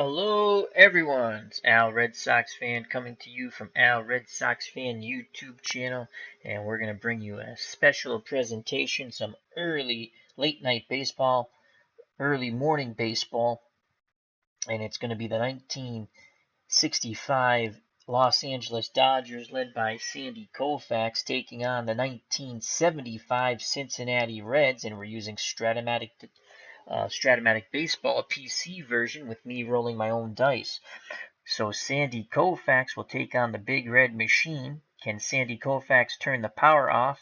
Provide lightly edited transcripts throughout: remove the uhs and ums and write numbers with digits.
Hello everyone, it's Al Red Sox Fan coming to you from Al Red Sox Fan YouTube channel, and we're going to bring you a special presentation, some early late night baseball, early morning baseball, and it's going to be the 1965 Los Angeles Dodgers led by Sandy Koufax taking on the 1975 Cincinnati Reds, and we're using Strat-O-Matic Baseball, a PC version with me rolling my own dice. So Sandy Koufax will take on the Big Red Machine. Can Sandy Koufax turn the power off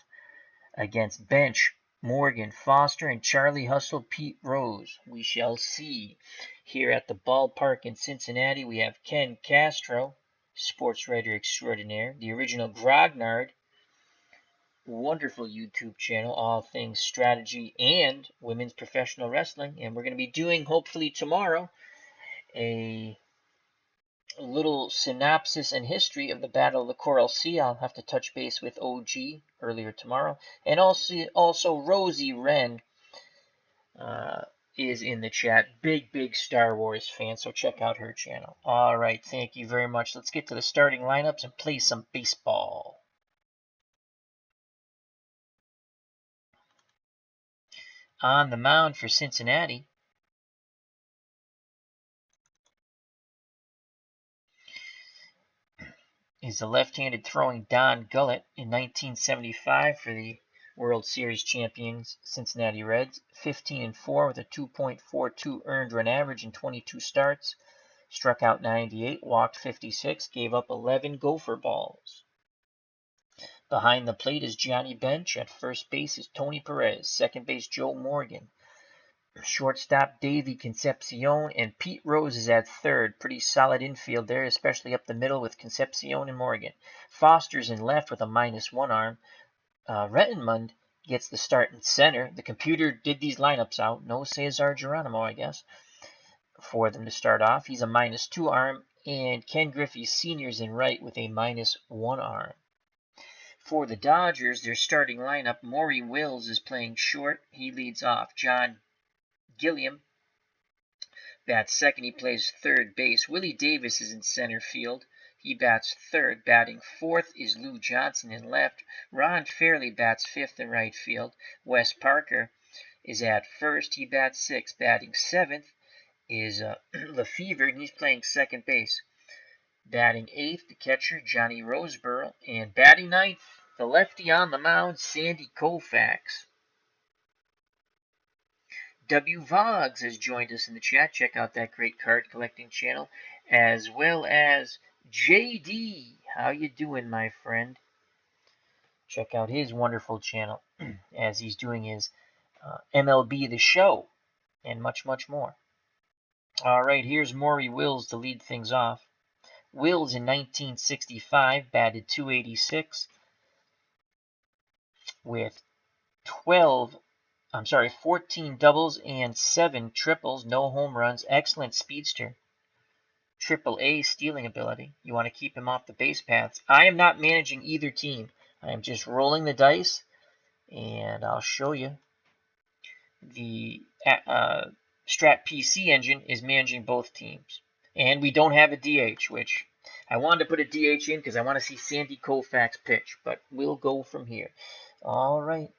against bench Morgan Foster and Charlie Hustle Pete Rose? We shall see. Here at the ballpark in Cincinnati, we have Ken Castro, sports writer extraordinaire, the original Grognard, wonderful YouTube channel, all things strategy and women's professional wrestling. And we're going to be doing, hopefully tomorrow, a little synopsis and history of the Battle of the Coral Sea. I'll have to touch base with OG earlier tomorrow. And also Rosie Wren is in the chat. Big Star Wars fan, so check out her channel. All right, thank you very much. Let's get to the starting lineups and play some baseball. On the mound for Cincinnati is the left-handed throwing Don Gullett in 1975 for the World Series champions Cincinnati Reds. 15-4 with a 2.42 earned run average in 22 starts. Struck out 98, walked 56, gave up 11 gopher balls. Behind the plate is Johnny Bench. At first base is Tony Perez. Second base Joe Morgan. Shortstop Davey Concepcion, and Pete Rose is at third. Pretty solid infield there, especially up the middle with Concepcion and Morgan. Foster's in left with a -1 arm. Rettenmund gets the start in center. The computer did these lineups out. No Cesar Geronimo, I guess, for them to start off. He's a -2 arm, and Ken Griffey Sr.'s in right with a -1 arm. For the Dodgers, their starting lineup, Maury Wills is playing short. He leads off. John Gilliam bats second. He plays third base. Willie Davis is in center field. He bats third. Batting fourth is Lou Johnson in left. Ron Fairley bats fifth in right field. Wes Parker is at first. He bats sixth. Batting seventh is Lefevre, and he's playing second base. Batting eighth, the catcher, Johnny Roseborough. And batting ninth, the lefty on the mound, Sandy Koufax. W. Voggs has joined us in the chat. Check out that great card collecting channel, as well as JD. How you doing, my friend? Check out his wonderful channel as he's doing his MLB The Show and much more. All right, here's Maury Wills to lead things off. Wills in 1965 batted .286 with 14 doubles and 7 triples, no home runs, excellent speedster, AAA stealing ability. You want to keep him off the base paths. I am not managing either team. I am just rolling the dice, and I'll show you. The Strat PC engine is managing both teams. And we don't have a DH, which I wanted to put a DH in because I want to see Sandy Koufax pitch, but we'll go from here. All right.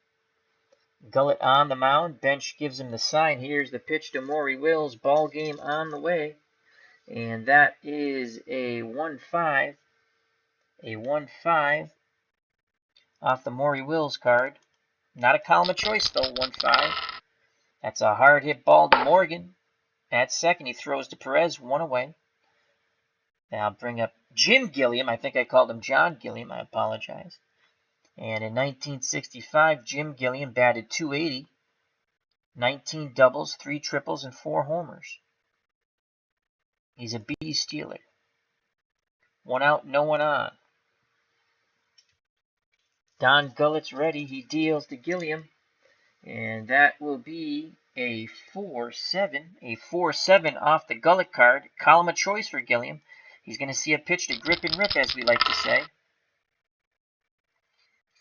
Gullett on the mound. Bench gives him the sign. Here's the pitch to Maury Wills. Ball game on the way. And that is a 1-5. A 1-5 off the Maury Wills card. Not a column of choice, though. 1-5. That's a hard hit ball to Morgan. At second, he throws to Perez. 1 away. Now I'll bring up Jim Gilliam. I think I called him John Gilliam. I apologize. And in 1965, Jim Gilliam batted .280, 19 doubles, 3 triples, and 4 homers. He's a B stealer. 1 out, no one on. Don Gullett's ready. He deals to Gilliam. And that will be a 4-7. A 4-7 off the Gullett card. Column of choice for Gilliam. He's going to see a pitch to grip and rip, as we like to say.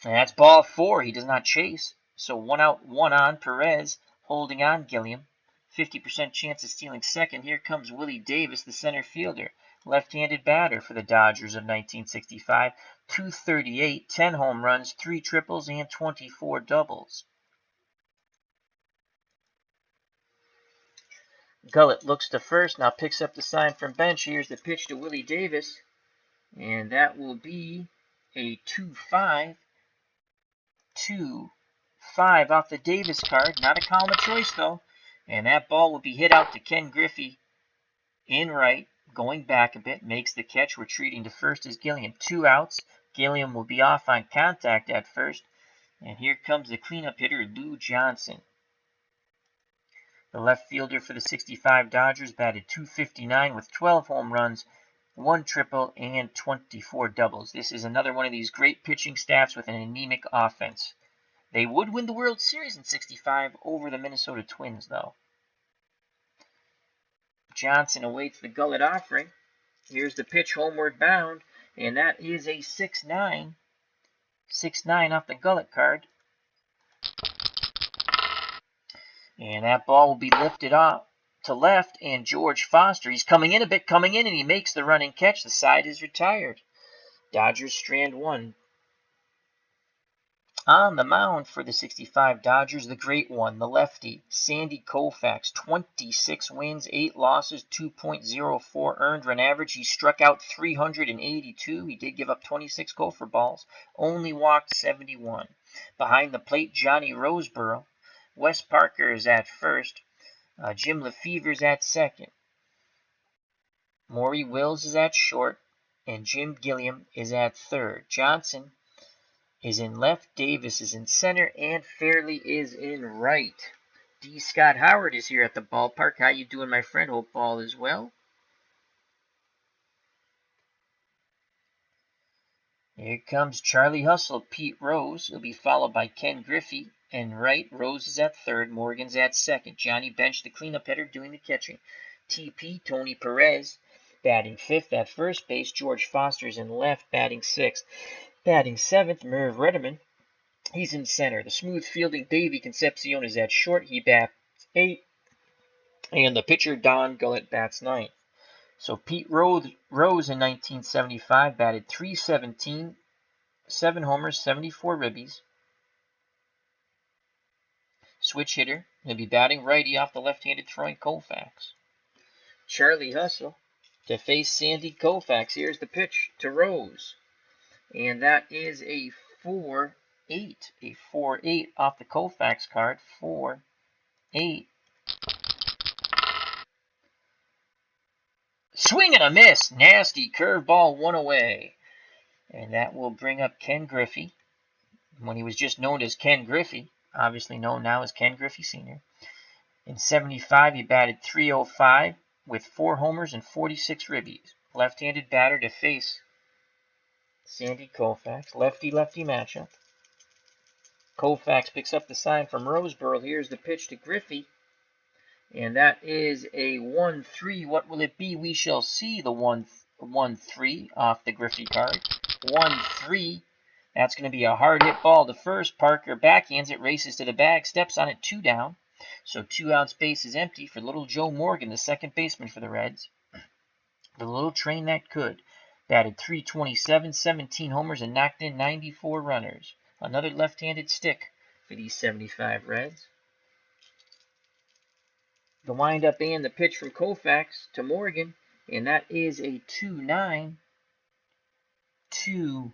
And that's ball 4. He does not chase. So 1 out, 1 on. Perez holding on Gilliam. 50% chance of stealing second. Here comes Willie Davis, the center fielder, left-handed batter for the Dodgers of 1965. 238, 10 home runs, 3 triples, and 24 doubles. Gullett looks to first, now picks up the sign from bench. Here's the pitch to Willie Davis, and that will be a 2-5. 2-5 off the Davis card. Not a column of choice, though. And that ball will be hit out to Ken Griffey in right, going back a bit, makes the catch. Retreating to first is Gilliam. 2 outs. Gilliam will be off on contact at first. And here comes the cleanup hitter, Lou Johnson. The left fielder for the 65 Dodgers batted .259 with 12 home runs, 1 triple, and 24 doubles. This is another one of these great pitching staffs with an anemic offense. They would win the World Series in 65 over the Minnesota Twins, though. Johnson awaits the Gullett offering. Here's the pitch, homeward bound, and that is a 6-9. 6-9 off the Gullett card. And that ball will be lifted off to left, and George Foster, he's coming in a bit, and he makes the running catch. The side is retired. Dodgers strand 1. On the mound for the 65 Dodgers, the great one, the lefty, Sandy Koufax. 26 wins, 8 losses, 2.04 earned run average. He struck out 382. He did give up 26 gopher balls, only walked 71. Behind the plate, Johnny Roseboro. Wes Parker is at first. Jim Lefevre's at second. Maury Wills is at short. And Jim Gilliam is at third. Johnson is in left, Davis is in center, and Fairley is in right. D. Scott Howard is here at the ballpark. How you doing, my friend? Hope all is well. Here comes Charlie Hustle, Pete Rose. He'll be followed by Ken Griffey. And right, Rose is at third, Morgan's at second. Johnny Bench, the cleanup hitter, doing the catching. TP, Tony Perez, batting fifth at first base. George Foster's in left, batting sixth. Batting seventh, Merv Redderman. He's in center. The smooth fielding Davey Concepcion is at short. He bats 8. And the pitcher, Don Gullett, bats 9th. So Pete Rose in 1975 batted .317, 7 homers, 74 ribbies. Switch hitter. He'll be batting righty off the left-handed throwing Koufax. Charlie Hustle to face Sandy Koufax. Here's the pitch to Rose. And that is a 4-8. A 4-8 off the Koufax card. 4-8. Swing and a miss. Nasty curveball, 1 away. And that will bring up Ken Griffey. When he was just known as Ken Griffey. Obviously known now as Ken Griffey Sr. In 75, he batted .305 with 4 homers and 46 ribbies. Left-handed batter to face Sandy Koufax. Lefty-lefty matchup. Koufax picks up the sign from Roseboro. Here's the pitch to Griffey. And that is a 1-3. What will it be? We shall see. The 1-3 off the Griffey card. 1-3. That's going to be a hard hit ball to first. Parker backhands it, races to the bag, steps on it, 2 down. So 2 outs, base is empty for little Joe Morgan, the second baseman for the Reds. The little train that could. Batted .327, 17 homers, and knocked in 94 runners. Another left-handed stick for these 75 Reds. The windup and the pitch from Koufax to Morgan, and that is a 2-9. 2-9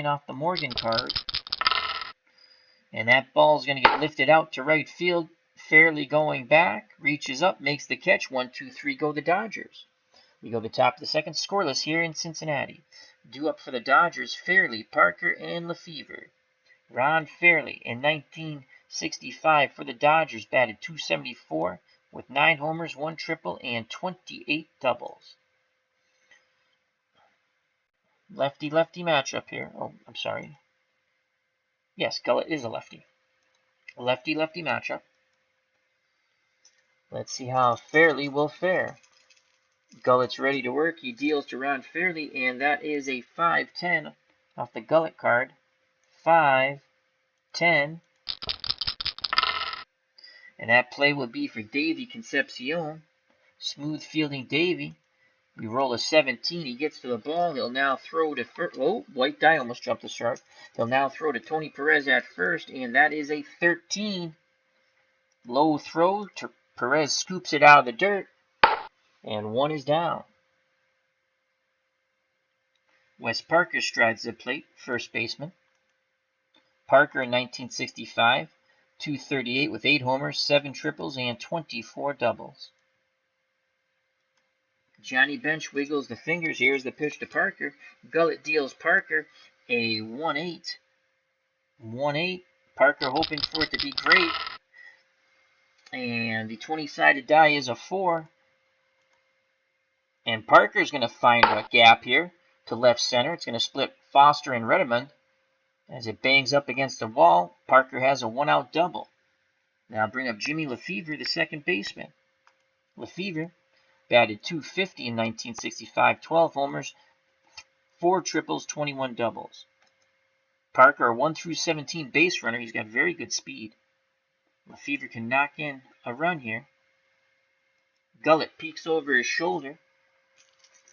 off the Morgan card. And that ball is going to get lifted out to right field. Fairly going back, reaches up, makes the catch. 1-2-3 go the Dodgers. We go to the top of the second, scoreless here in Cincinnati. Due up for the Dodgers, Fairley, Parker, and Lefevre. Ron Fairley in 1965 for the Dodgers batted .274 with 9 homers, 1 triple, and 28 doubles. Lefty-lefty matchup here. Oh, I'm sorry. Yes, Gullett is a lefty. Lefty-lefty matchup. Let's see how Fairley will fare. Gullett's ready to work. He deals to Ron Fairley, and that is a 5-10 off the Gullett card. 5-10. And that play will be for Davy Concepcion. Smooth fielding Davy. We roll a 17. He gets to the ball. He'll now throw to first. Oh, white die almost jumped the shark. He'll now throw to Tony Perez at first, and that is a 13. Low throw. Perez scoops it out of the dirt, and one is down. Wes Parker strides the plate, first baseman. Parker in 1965, 238 with 8 homers, 7 triples, and 24 doubles. Johnny Bench wiggles the fingers. Here's the pitch to Parker. Gullet deals Parker a 1-8. 1-8. Parker hoping for it to be great. And the 20-sided die is a 4. And Parker's going to find a gap here to left center. It's going to split Foster and Redmond. As it bangs up against the wall, Parker has a 1-out double. Now bring up Jimmy Lefevre, the second baseman. Lefevre batted .250 in 1965, 12 homers, 4 triples, 21 doubles. Parker, a 1-17 base runner. He's got very good speed. Lefevre can knock in a run here. Gullet peeks over his shoulder.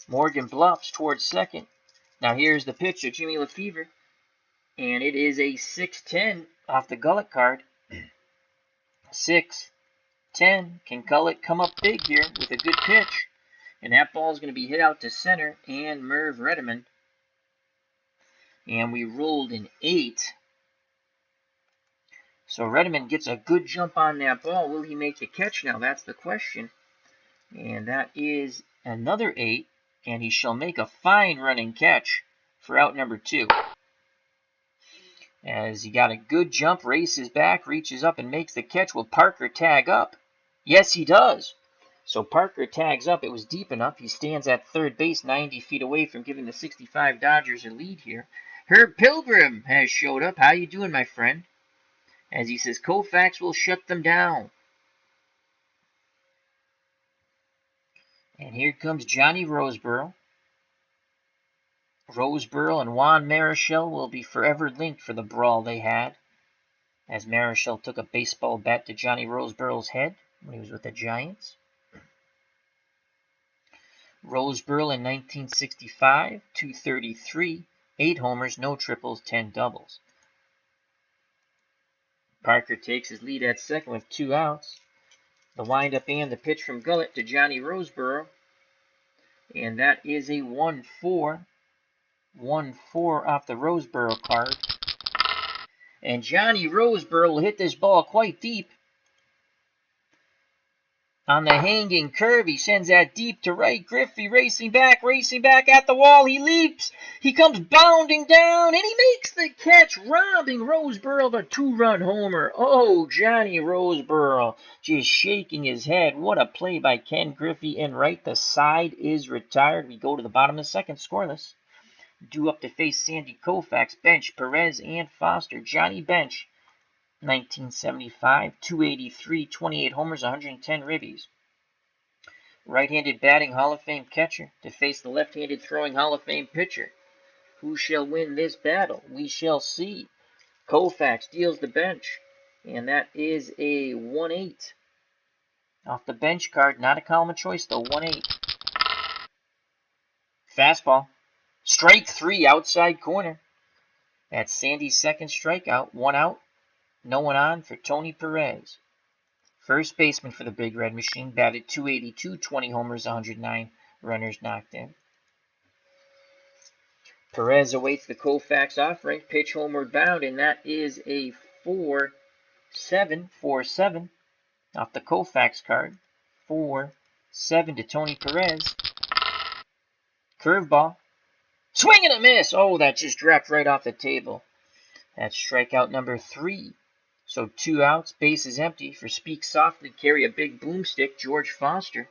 Morgan bluffs towards second. Now here's the pitch of Jimmy Lefevre. And it is a 6-10 off the Gullet card. 6-10. Can Gullet come up big here with a good pitch? And that ball is going to be hit out to center and Merv Redmond. And we rolled an 8. So Redmond gets a good jump on that ball. Will he make the catch now? That's the question. And that is another 8. And he shall make a fine running catch for out number 2. As he got a good jump, races back, reaches up and makes the catch. Will Parker tag up? Yes, he does. So Parker tags up. It was deep enough. He stands at third base, 90 feet away from giving the 65 Dodgers a lead here. Herb Pilgrim has showed up. How you doing, my friend? As he says, Koufax will shut them down. And here comes Johnny Roseboro. Roseboro and Juan Marichal will be forever linked for the brawl they had, as Marichal took a baseball bat to Johnny Roseboro's head when he was with the Giants. Roseboro in 1965, 233, 8 homers, no triples, 10 doubles. Parker takes his lead at second with 2 outs. The windup and the pitch from Gullet to Johnny Roseboro. And that is a 1-4. 1-4 off the Roseboro card. And Johnny Roseboro will hit this ball quite deep. On the hanging curve, he sends that deep to right. Griffey racing back at the wall. He leaps. He comes bounding down, and he makes the catch, robbing Roseboro of a 2-run homer. Oh, Johnny Roseboro just shaking his head. What a play by Ken Griffey. And right, the side is retired. We go to the bottom of the second, scoreless. Due up to face Sandy Koufax, Bench, Perez, and Foster. Johnny Bench, 1975, 283, 28 homers, 110 ribbies. Right-handed batting Hall of Fame catcher to face the left-handed throwing Hall of Fame pitcher. Who shall win this battle? We shall see. Koufax deals the Bench, and that is a 1-8. Off the bench card, not a column of choice though, 1-8. Fastball. Strike 3, outside corner. That's Sandy's second strikeout. 1 out. No one on for Tony Perez. First baseman for the Big Red Machine. Batted .282, 20 homers, 109 runners knocked in. Perez awaits the Koufax offering. Pitch homeward bound, and that is a 4-7. 4-7 off the Koufax card. 4-7 to Tony Perez. Curveball. Swing and a miss. Oh, that just dropped right off the table. That's strikeout number 3. So 2 outs, bases empty for Speak Softly, Carry a Big Boomstick, George Foster.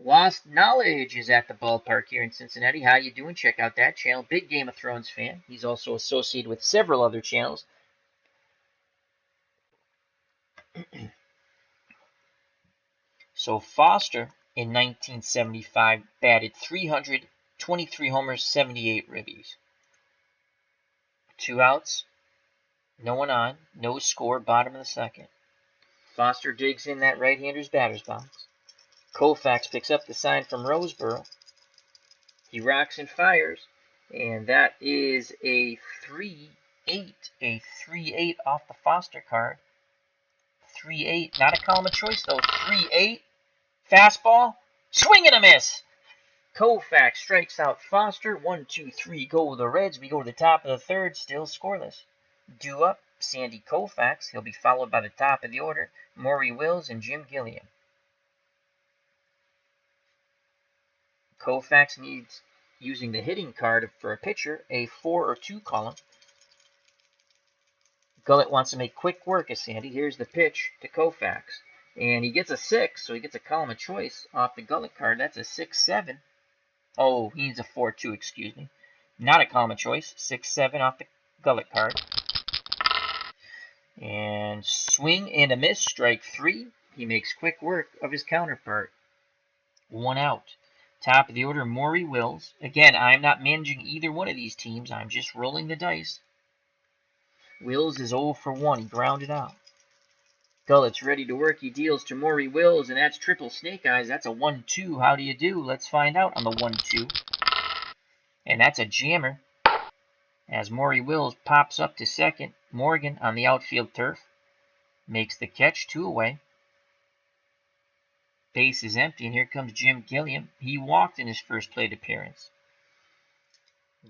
Lost Knowledge is at the ballpark here in Cincinnati. How you doing? Check out that channel. Big Game of Thrones fan. He's also associated with several other channels. So Foster in 1975 batted .300, 23 homers, 78 ribbies. 2 outs. No one on. No score. Bottom of the second. Foster digs in that right-hander's batter's box. Koufax picks up the sign from Roseboro. He rocks and fires, and that is a 3-8. A 3-8 off the Foster card. 3-8. Not a column of choice, though. 3-8. Fastball. Swing and a miss. Koufax strikes out Foster. 1, 2, 3 go the Reds. We go to the top of the third, still scoreless. Due up, Sandy Koufax. He'll be followed by the top of the order, Maury Wills and Jim Gilliam. Koufax needs, using the hitting card for a pitcher, a 4 or 2 column. Gullett wants to make quick work of Sandy. Here's the pitch to Koufax. And he gets a 6, so he gets a column of choice off the Gullett card. That's a 6-7. Oh, he needs a 4-2, excuse me. Not a column of choice. 6-7 off the Gullett card. And swing and a miss, strike 3. He makes quick work of his counterpart. 1 out. Top of the order, Maury Wills. Again, I'm not managing either one of these teams. I'm just rolling the dice. Wills is 0 for 1. He grounded out. Gullett's ready to work. He deals to Maury Wills, and that's triple snake eyes. That's a 1-2. How do you do? Let's find out on the 1-2. And that's a jammer. As Maury Wills pops up to second, Morgan on the outfield turf makes the catch, 2 away. Base is empty, and here comes Jim Gilliam. He walked in his first plate appearance.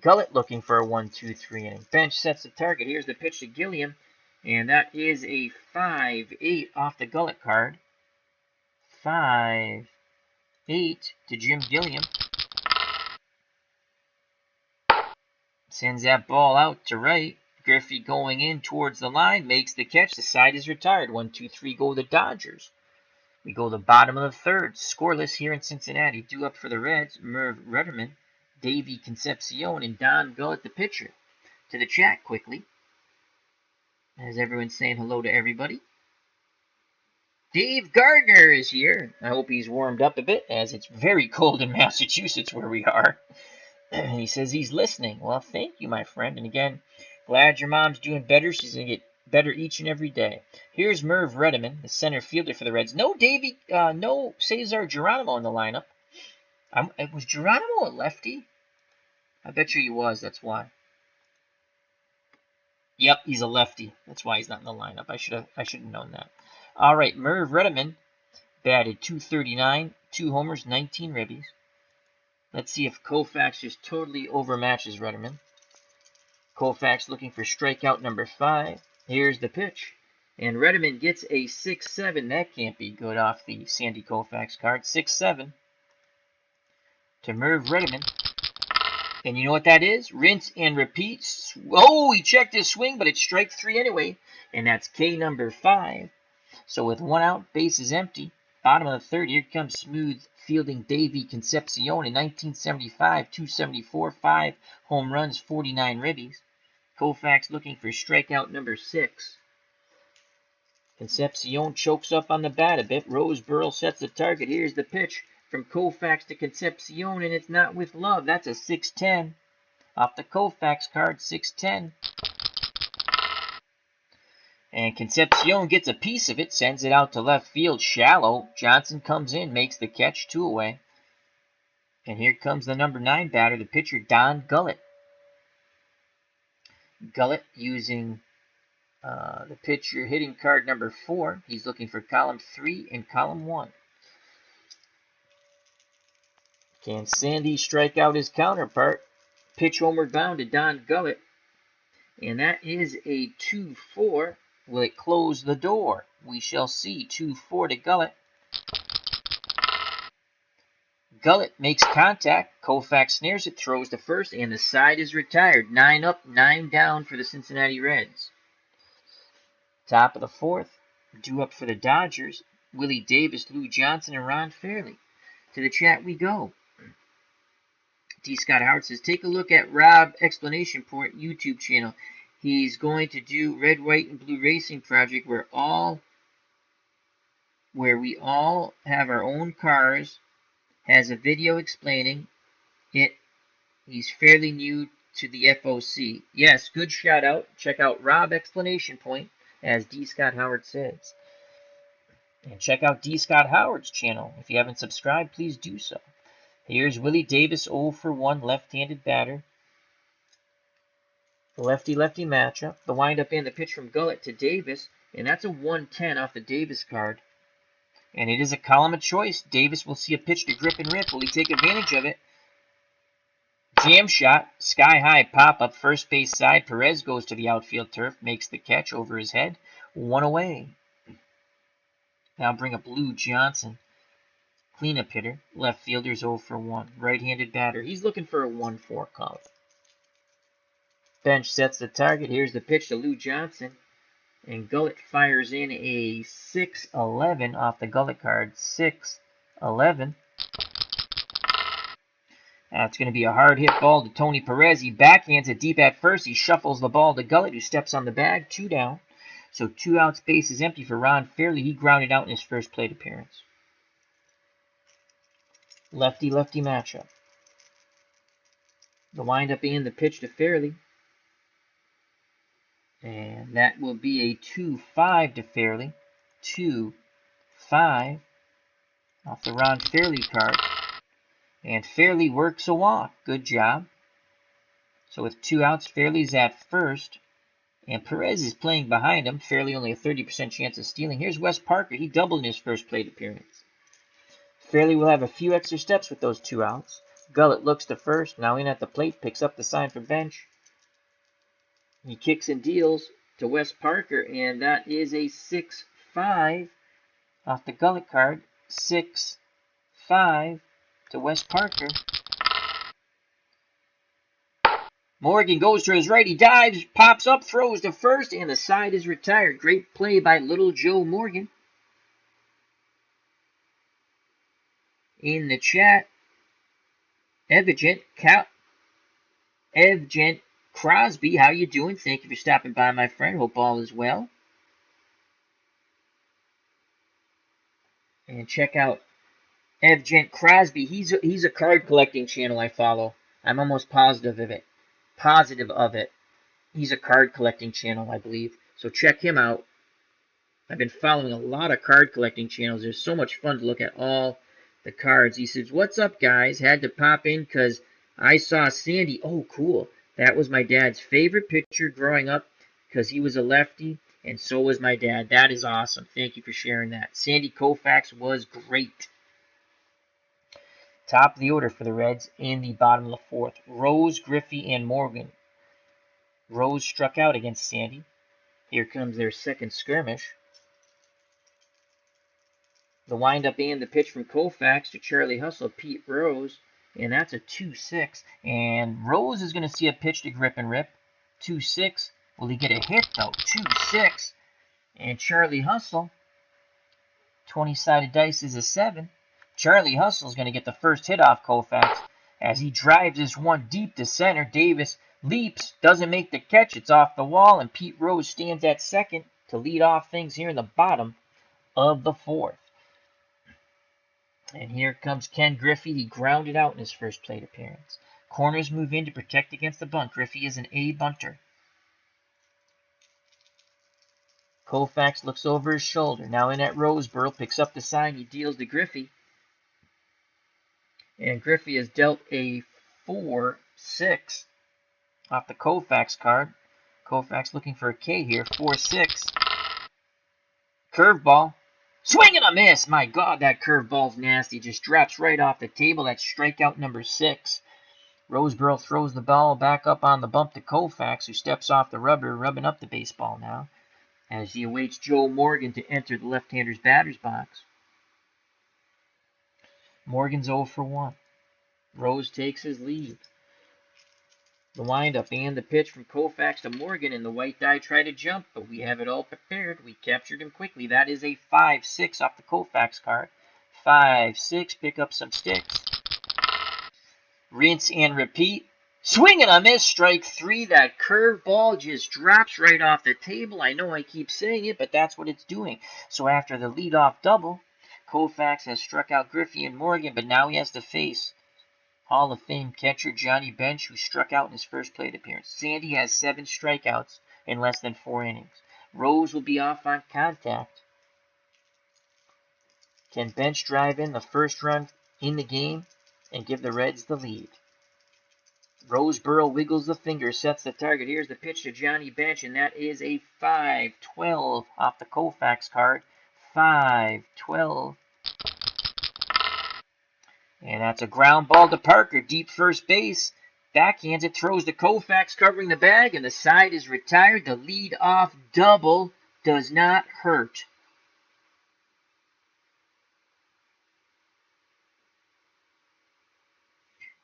Gullett looking for a 1-2-3 inning. Bench sets the target. Here's the pitch to Gilliam, and that is a 5-8 off the Gullett card. 5-8 to Jim Gilliam. Sends that ball out to right. Griffey going in towards the line, makes the catch. The side is retired. 1-2-3 go the Dodgers. We go to the bottom of the third. Scoreless here in Cincinnati. Due up for the Reds, Merv Retterman, Davey Concepcion, and Don Gullett, the pitcher. To the chat quickly, as everyone's saying hello to everybody. Dave Gardner is here. I hope he's warmed up a bit, as it's very cold in Massachusetts where we are. He says he's listening. Well, thank you, my friend. And again, glad your mom's doing better. She's going to get better each and every day. Here's Merv Retterman, the center fielder for the Reds. No no Cesar Geronimo in the lineup. Was Geronimo a lefty? I bet you he was. That's why. Yep, he's a lefty. That's why he's not in the lineup. I should have known that. All right, Merv Retterman batted .239, 2 homers, 19 ribbies. Let's see if Koufax just totally overmatches Retterman. Koufax looking for strikeout number 5. Here's the pitch. And Retterman gets a 6-7. That can't be good off the Sandy Koufax card. 6-7 to Merv Retterman. And you know what that is? Rinse and repeat. Oh, he checked his swing, but it's strike 3 anyway. And that's K number 5. So with 1 out, base is empty. Bottom of the third, here comes smooth fielding Davey Concepcion in 1975, 274, 5 home runs, 49 ribbies. Koufax looking for strikeout number 6. Concepcion chokes up on the bat a bit. Roseboro sets the target. Here's the pitch from Koufax to Concepcion, and it's not with love. That's a 6-10 off the Koufax card, 6-10. And Concepcion gets a piece of it, sends it out to left field, shallow. Johnson comes in, makes the catch, 2 away. And here comes the number 9 batter, the pitcher, Don Gullett. Gullett using the pitcher hitting card number 4. He's looking for column 3 and column 1. Can Sandy strike out his counterpart? Pitch homeward bound to Don Gullett. And that is a 2-4. Will it close the door? We shall see. 2-4 to Gullett. Gullett makes contact. Koufax snares it, throws to first, and the side is retired. 9 up, 9 down for the Cincinnati Reds. Top of the fourth. Due up for the Dodgers. Willie Davis, Lou Johnson, and Ron Fairley. To the chat we go. D. Scott Howard says, take a look at Rob Explanation Point YouTube channel. He's going to do Red, White, and Blue Racing Project where we all have our own cars. Has a video explaining it. He's fairly new to the FOC. Yes, good shout out. Check out Rob Explanation Point, as D. Scott Howard says. And check out D. Scott Howard's channel. If you haven't subscribed, please do so. Here's Willie Davis, 0 for 1, left-handed batter. Lefty-lefty matchup. The windup and the pitch from Gullett to Davis, and that's a 110 off the Davis card. And it is a column of choice. Davis will see a pitch to grip and rip. Will he take advantage of it? Jam shot, sky-high pop-up, first base side. Perez goes to the outfield turf, makes the catch over his head. 1 away. Now bring up Lou Johnson. Cleanup hitter. Left fielder's 0 for 1. Right-handed batter. He's looking for a 1-4 count. Bench sets the target. Here's the pitch to Lou Johnson. And Gullett fires in a 6-11 off the Gullett card. 6-11. That's going to be a hard hit ball to Tony Perez. He backhands it deep at first. He shuffles the ball to Gullett, who steps on the bag. 2 down. So 2 outs, base is empty for Ron Fairley. He grounded out in his first plate appearance. Lefty-lefty matchup. The windup and the pitch to Fairley. And that will be a 2-5 to Fairley. 2-5 off the Ron Fairley card. And Fairley works a walk. Good job. So with 2 outs, Fairley's at first. And Perez is playing behind him. Fairley only a 30% chance of stealing. Here's Wes Parker. He doubled in his first plate appearance. Fairley will have a few extra steps with those 2 outs. Gullett looks to first. Now in at the plate. Picks up the sign for bench. He kicks and deals to Wes Parker. And that is a 6-5 off the Gullett card. 6-5 to Wes Parker. Morgan goes to his right. He dives, pops up, throws to first, and the side is retired. Great play by little Joe Morgan. In the chat, Evgent Crosby, how you doing? Thank you for stopping by, my friend. Hope all is well. And check out Evgent Crosby. He's a card collecting channel I follow. I'm almost positive of it. He's a card collecting channel, I believe. So check him out. I've been following a lot of card collecting channels. There's so much fun to look at all the cards. He says, "What's up, guys? Had to pop in because I saw Sandy." Oh, cool. That was my dad's favorite pitcher growing up because he was a lefty, and so was my dad. That is awesome. Thank you for sharing that. Sandy Koufax was great. Top of the order for the Reds in the bottom of the 4th. Rose, Griffey, and Morgan. Rose struck out against Sandy. Here comes their second skirmish. The windup and the pitch from Koufax to Charlie Hustle, Pete Rose. And that's a 2-6. And Rose is going to see a pitch to grip and rip. 2-6. Will he get a hit, though? 2-6. And Charlie Hustle, 20-sided dice is a 7. Charlie Hustle is going to get the first hit off Koufax as he drives this one deep to center. Davis leaps, doesn't make the catch. It's off the wall, and Pete Rose stands at second to lead off things here in the bottom of the 4th. And here comes Ken Griffey. He grounded out in his first plate appearance. Corners move in to protect against the bunt. Griffey is an A bunter. Koufax looks over his shoulder. Now in at Roseboro, picks up the sign. He deals to Griffey. And Griffey has dealt a 4-6 off the Koufax card. Koufax looking for a K here. 4-6. Curveball. Swing and a miss. My God, that curveball's nasty. Just drops right off the table. That's strikeout number 6. Roseboro throws the ball back up on the bump to Koufax, who steps off the rubber, rubbing up the baseball now, as he awaits Joe Morgan to enter the left-hander's batter's box. Morgan's 0 for 1. Rose takes his lead. The windup and the pitch from Koufax to Morgan, and the white die tried to jump, but we have it all prepared. We captured him quickly. That is a 5-6 off the Koufax card. 5-6, pick up some sticks. Rinse and repeat. Swing and a miss, strike 3. That curveball just drops right off the table. I know I keep saying it, but that's what it's doing. So after the leadoff double, Koufax has struck out Griffey and Morgan, but now he has to face Hall of Fame catcher Johnny Bench, who struck out in his first plate appearance. Sandy has 7 strikeouts in less than 4 innings. Rose will be off on contact. Can Bench drive in the first run in the game and give the Reds the lead? Roseboro wiggles the finger, sets the target. Here's the pitch to Johnny Bench, and that is a 5-12 off the Koufax card. 5-12. And that's a ground ball to Parker, deep first base. Backhands it, throws to Koufax covering the bag, and the side is retired. The lead-off double does not hurt.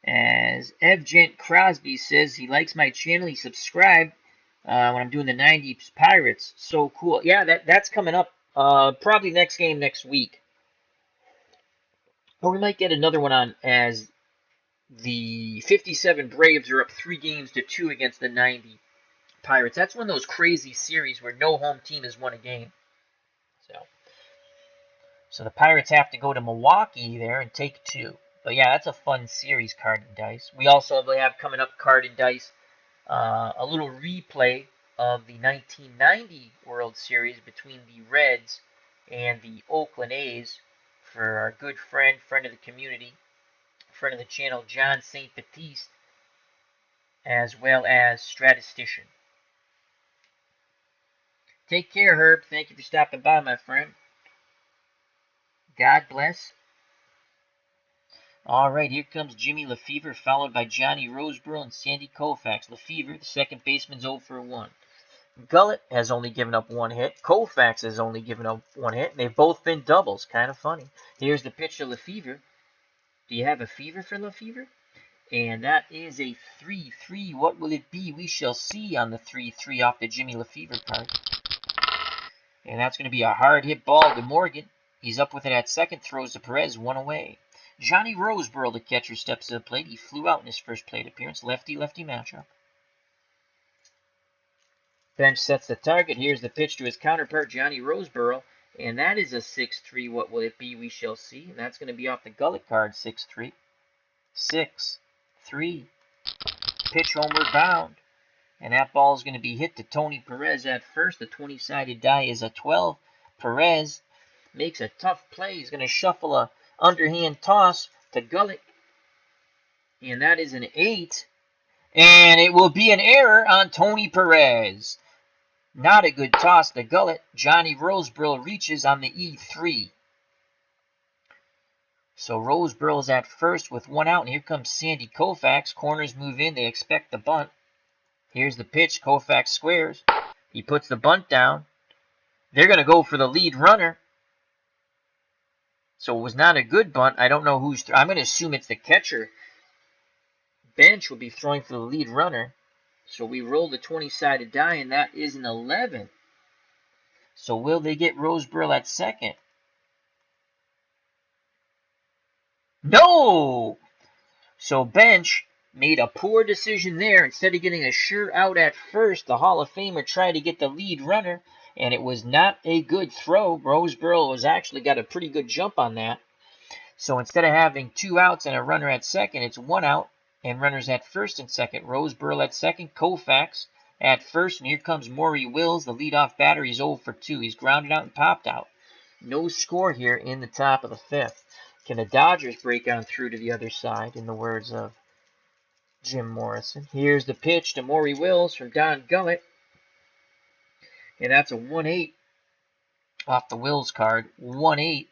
As Evgent Crosby says, he likes my channel. He subscribed when I'm doing the 90s Pirates. So cool. Yeah, that's coming up probably next game next week. Or we might get another one on as the 57 Braves are up 3-2 against the 90 Pirates. That's one of those crazy series where no home team has won a game. So the Pirates have to go to Milwaukee there and take 2. But yeah, that's a fun series, Card and Dice. We also have coming up, Card and Dice, a little replay of the 1990 World Series between the Reds and the Oakland A's for our good friend of the community, friend of the channel, John St. Baptiste, as well as Statistician. Take care, Herb. Thank you for stopping by, my friend. God bless. All right, here comes Jimmy Lefevre, followed by Johnny Roseboro and Sandy Koufax. Lefevre, the second baseman's 0 for 1. Gullett has only given up 1 hit. Koufax has only given up 1 hit. They've both been doubles. Kind of funny. Here's the pitch to Lefevre. Do you have a fever for Lefevre? And that is a 3-3. What will it be? We shall see on the 3-3 off the Jimmy Lefevre card. And that's going to be a hard hit ball to Morgan. He's up with it at second. Throws to Perez. 1 away. Johnny Roseboro, the catcher, steps to the plate. He flew out in his first plate appearance. Lefty-lefty matchup. Bench sets the target. Here's the pitch to his counterpart, Johnny Roseboro. And that is a 6-3. What will it be? We shall see. And that's going to be off the Gullett card, 6-3. 6-3. Pitch homeward bound. And that ball is going to be hit to Tony Perez at first. The 20-sided die is a 12. Perez makes a tough play. He's going to shuffle a underhand toss to Gullett. And that is an 8. And it will be an error on Tony Perez. Not a good toss to Gullett. Johnny Roseboro reaches on the E3. So Roseboro's at first with 1 out. And here comes Sandy Koufax. Corners move in. They expect the bunt. Here's the pitch. Koufax squares. He puts the bunt down. They're going to go for the lead runner. So it was not a good bunt. I don't know who's... I'm going to assume it's the catcher. Bench will be throwing for the lead runner. So we roll the 20-sided die, and that is an 11. So will they get Roseboro at second? No! So Bench made a poor decision there. Instead of getting a sure out at first, the Hall of Famer tried to get the lead runner. And it was not a good throw. Roseboro has actually got a pretty good jump on that. So instead of having 2 outs and a runner at second, it's 1 out and runners at first and second. Roseboro at second, Koufax at first. And here comes Maury Wills, the leadoff batter. He's 0 for 2. He's grounded out and popped out. No score here in the top of the 5th. Can the Dodgers break on through to the other side, in the words of Jim Morrison? Here's the pitch to Maury Wills from Don Gullett. And that's a 1-8 off the Wills card. 1-8.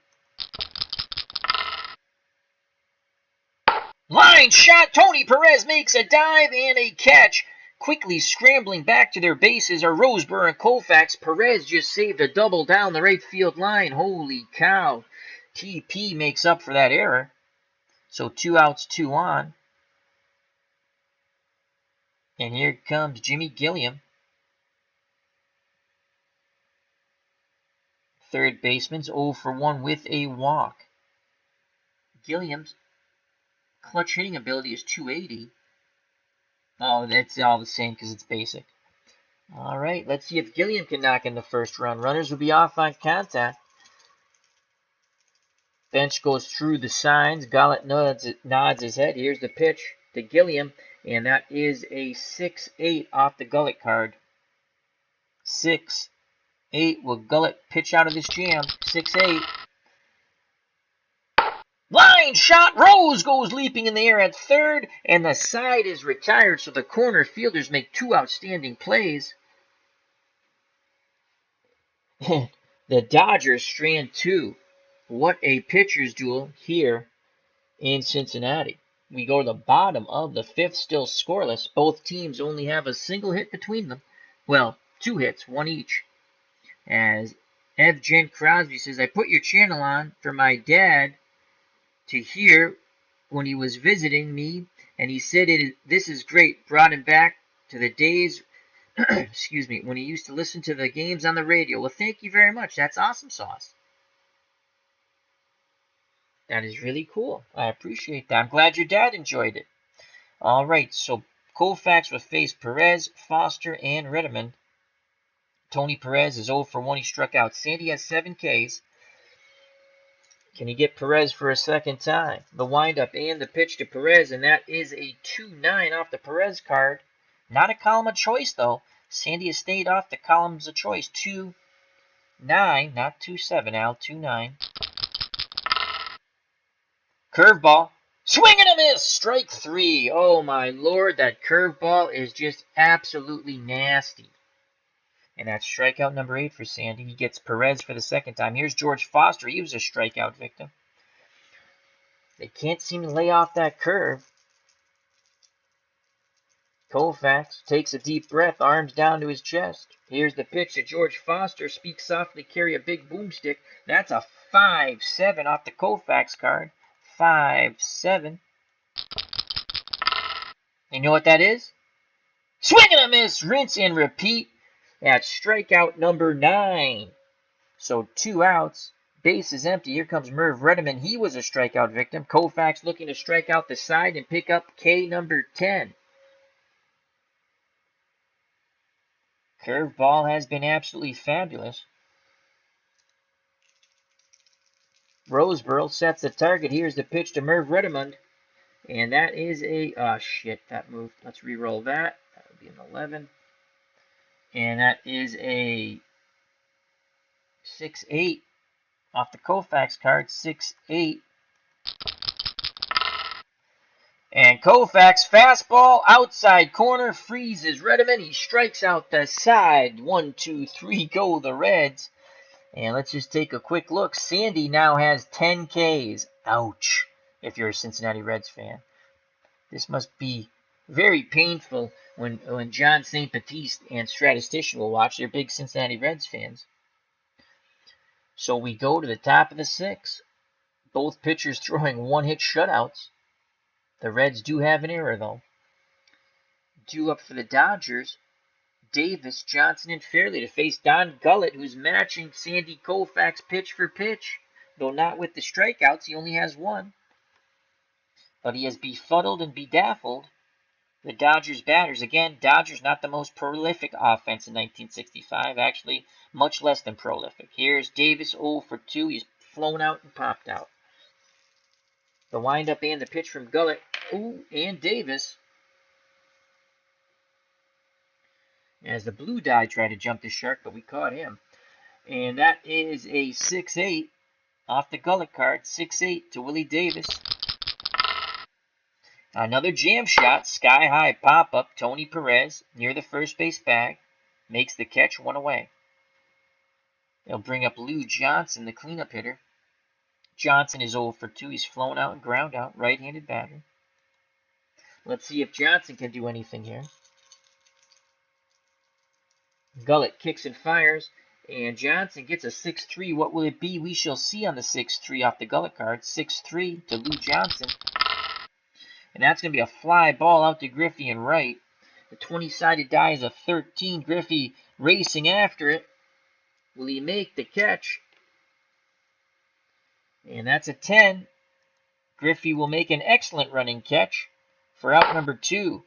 Line shot. Tony Perez makes a dive and a catch. Quickly scrambling back to their bases are Roseboro and Koufax. Perez just saved a double down the right field line. Holy cow. TP makes up for that error. So 2 outs, 2 on. And here comes Jimmy Gilliam. Third baseman's 0 for 1 with a walk. Gilliam's clutch hitting ability is 280. Oh, that's all the same because it's basic. All right, let's see if Gilliam can knock in the first run. Runners will be off on contact. Bench goes through the signs. Gullett nods his head. Here's the pitch to Gilliam, and that is a 6-8 off the Gullett card. 6-8. Will Gullett pitch out of this jam? 6-8. Line shot. Rose goes leaping in the air at third, and the side is retired, so the corner fielders make two outstanding plays. The Dodgers strand two. What a pitcher's duel here in Cincinnati. We go to the bottom of the fifth, still scoreless. Both teams only have a single hit between them. Well, two hits, one each. As Ev Jen Crosby says, I put your channel on for my dad to hear when he was visiting me, and he said this is great. Brought him back to the days excuse me, when he used to listen to the games on the radio. Well, thank you very much. That's awesome sauce. That is really cool. I appreciate that. I'm glad your dad enjoyed it. All right, so Koufax will face Perez, Foster, and Redmond. Tony Perez is 0 for 1. He struck out. Sandy has 7 Ks. Can he get Perez for a second time? The windup and the pitch to Perez, and that is a 2-9 off the Perez card. Not a column of choice, though. Sandy has stayed off the columns of choice. 2-9, not 2-7, Al. 2-9. Curveball. Swing and a miss. Strike 3. Oh, my Lord. That curveball is just absolutely nasty. And that's strikeout number 8 for Sandy. He gets Perez for the second time. Here's George Foster. He was a strikeout victim. They can't seem to lay off that curve. Koufax takes a deep breath, arms down to his chest. Here's the pitch to George Foster. Speak softly, carry a big boomstick. That's a 5-7 off the Koufax card. 5-7. You know what that is? Swing and a miss. Rinse and repeat. That's strikeout number 9. So 2 outs. Base is empty. Here comes Merv Redmond. He was a strikeout victim. Koufax looking to strike out the side and pick up K number 10. Curveball has been absolutely fabulous. Roseboro sets the target. Here's the pitch to Merv Redmond. And that is a... Oh, shit. That moved. Let's re-roll that. That would be an 11. And that is a 6-8 off the Koufax card. 6-8. And Koufax fastball outside corner freezes Redmond. He strikes out the side. 1, 2, 3 go the Reds. And let's just take a quick look. Sandy now has 10 Ks. Ouch, if you're a Cincinnati Reds fan. This must be very painful when John St. Baptiste and Strat-O-Matic will watch. They're big Cincinnati Reds fans. So we go to the top of the 6th. Both pitchers throwing one-hit shutouts. The Reds do have an error, though. Due up for the Dodgers, Davis, Johnson, and Fairley to face Don Gullett, who's matching Sandy Koufax pitch for pitch. Though not with the strikeouts, he only has 1. But he has befuddled and bedaffled the Dodgers batters. Again, Dodgers not the most prolific offense in 1965. Actually, much less than prolific. Here's Davis 0 for 2. He's flown out and popped out. The windup and the pitch from Gullett. Ooh, and Davis. As the blue die tried to jump the shark, but we caught him. And that is a 6-8 off the Gullett card. 6-8 to Willie Davis. Another jam shot, sky-high pop-up. Tony Perez near the first base bag. Makes the catch, 1 away. They'll bring up Lou Johnson, the cleanup hitter. Johnson is 0 for 2. He's flown out and ground out. Right-handed batter. Let's see if Johnson can do anything here. Gullett kicks and fires. And Johnson gets a 6-3. What will it be? We shall see on the 6-3 off the Gullett card. 6-3 to Lou Johnson. And that's going to be a fly ball out to Griffey and right. The 20-sided die is a 13. Griffey racing after it. Will he make the catch? And that's a 10. Griffey will make an excellent running catch for out number 2.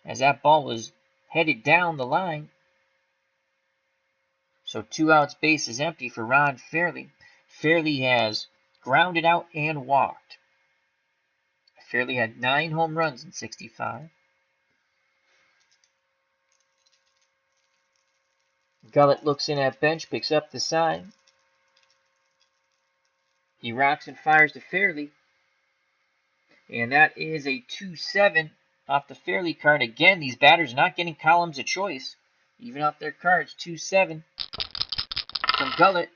As that ball was headed down the line. So 2 outs, base is empty for Ron Fairley. Fairley has grounded out and walked. Fairley had 9 home runs in 65. Gullett looks in at bench, picks up the sign. He rocks and fires to Fairley. And that is a 2-7 off the Fairley card. Again, these batters are not getting columns of choice. Even off their cards, 2-7 from Gullett.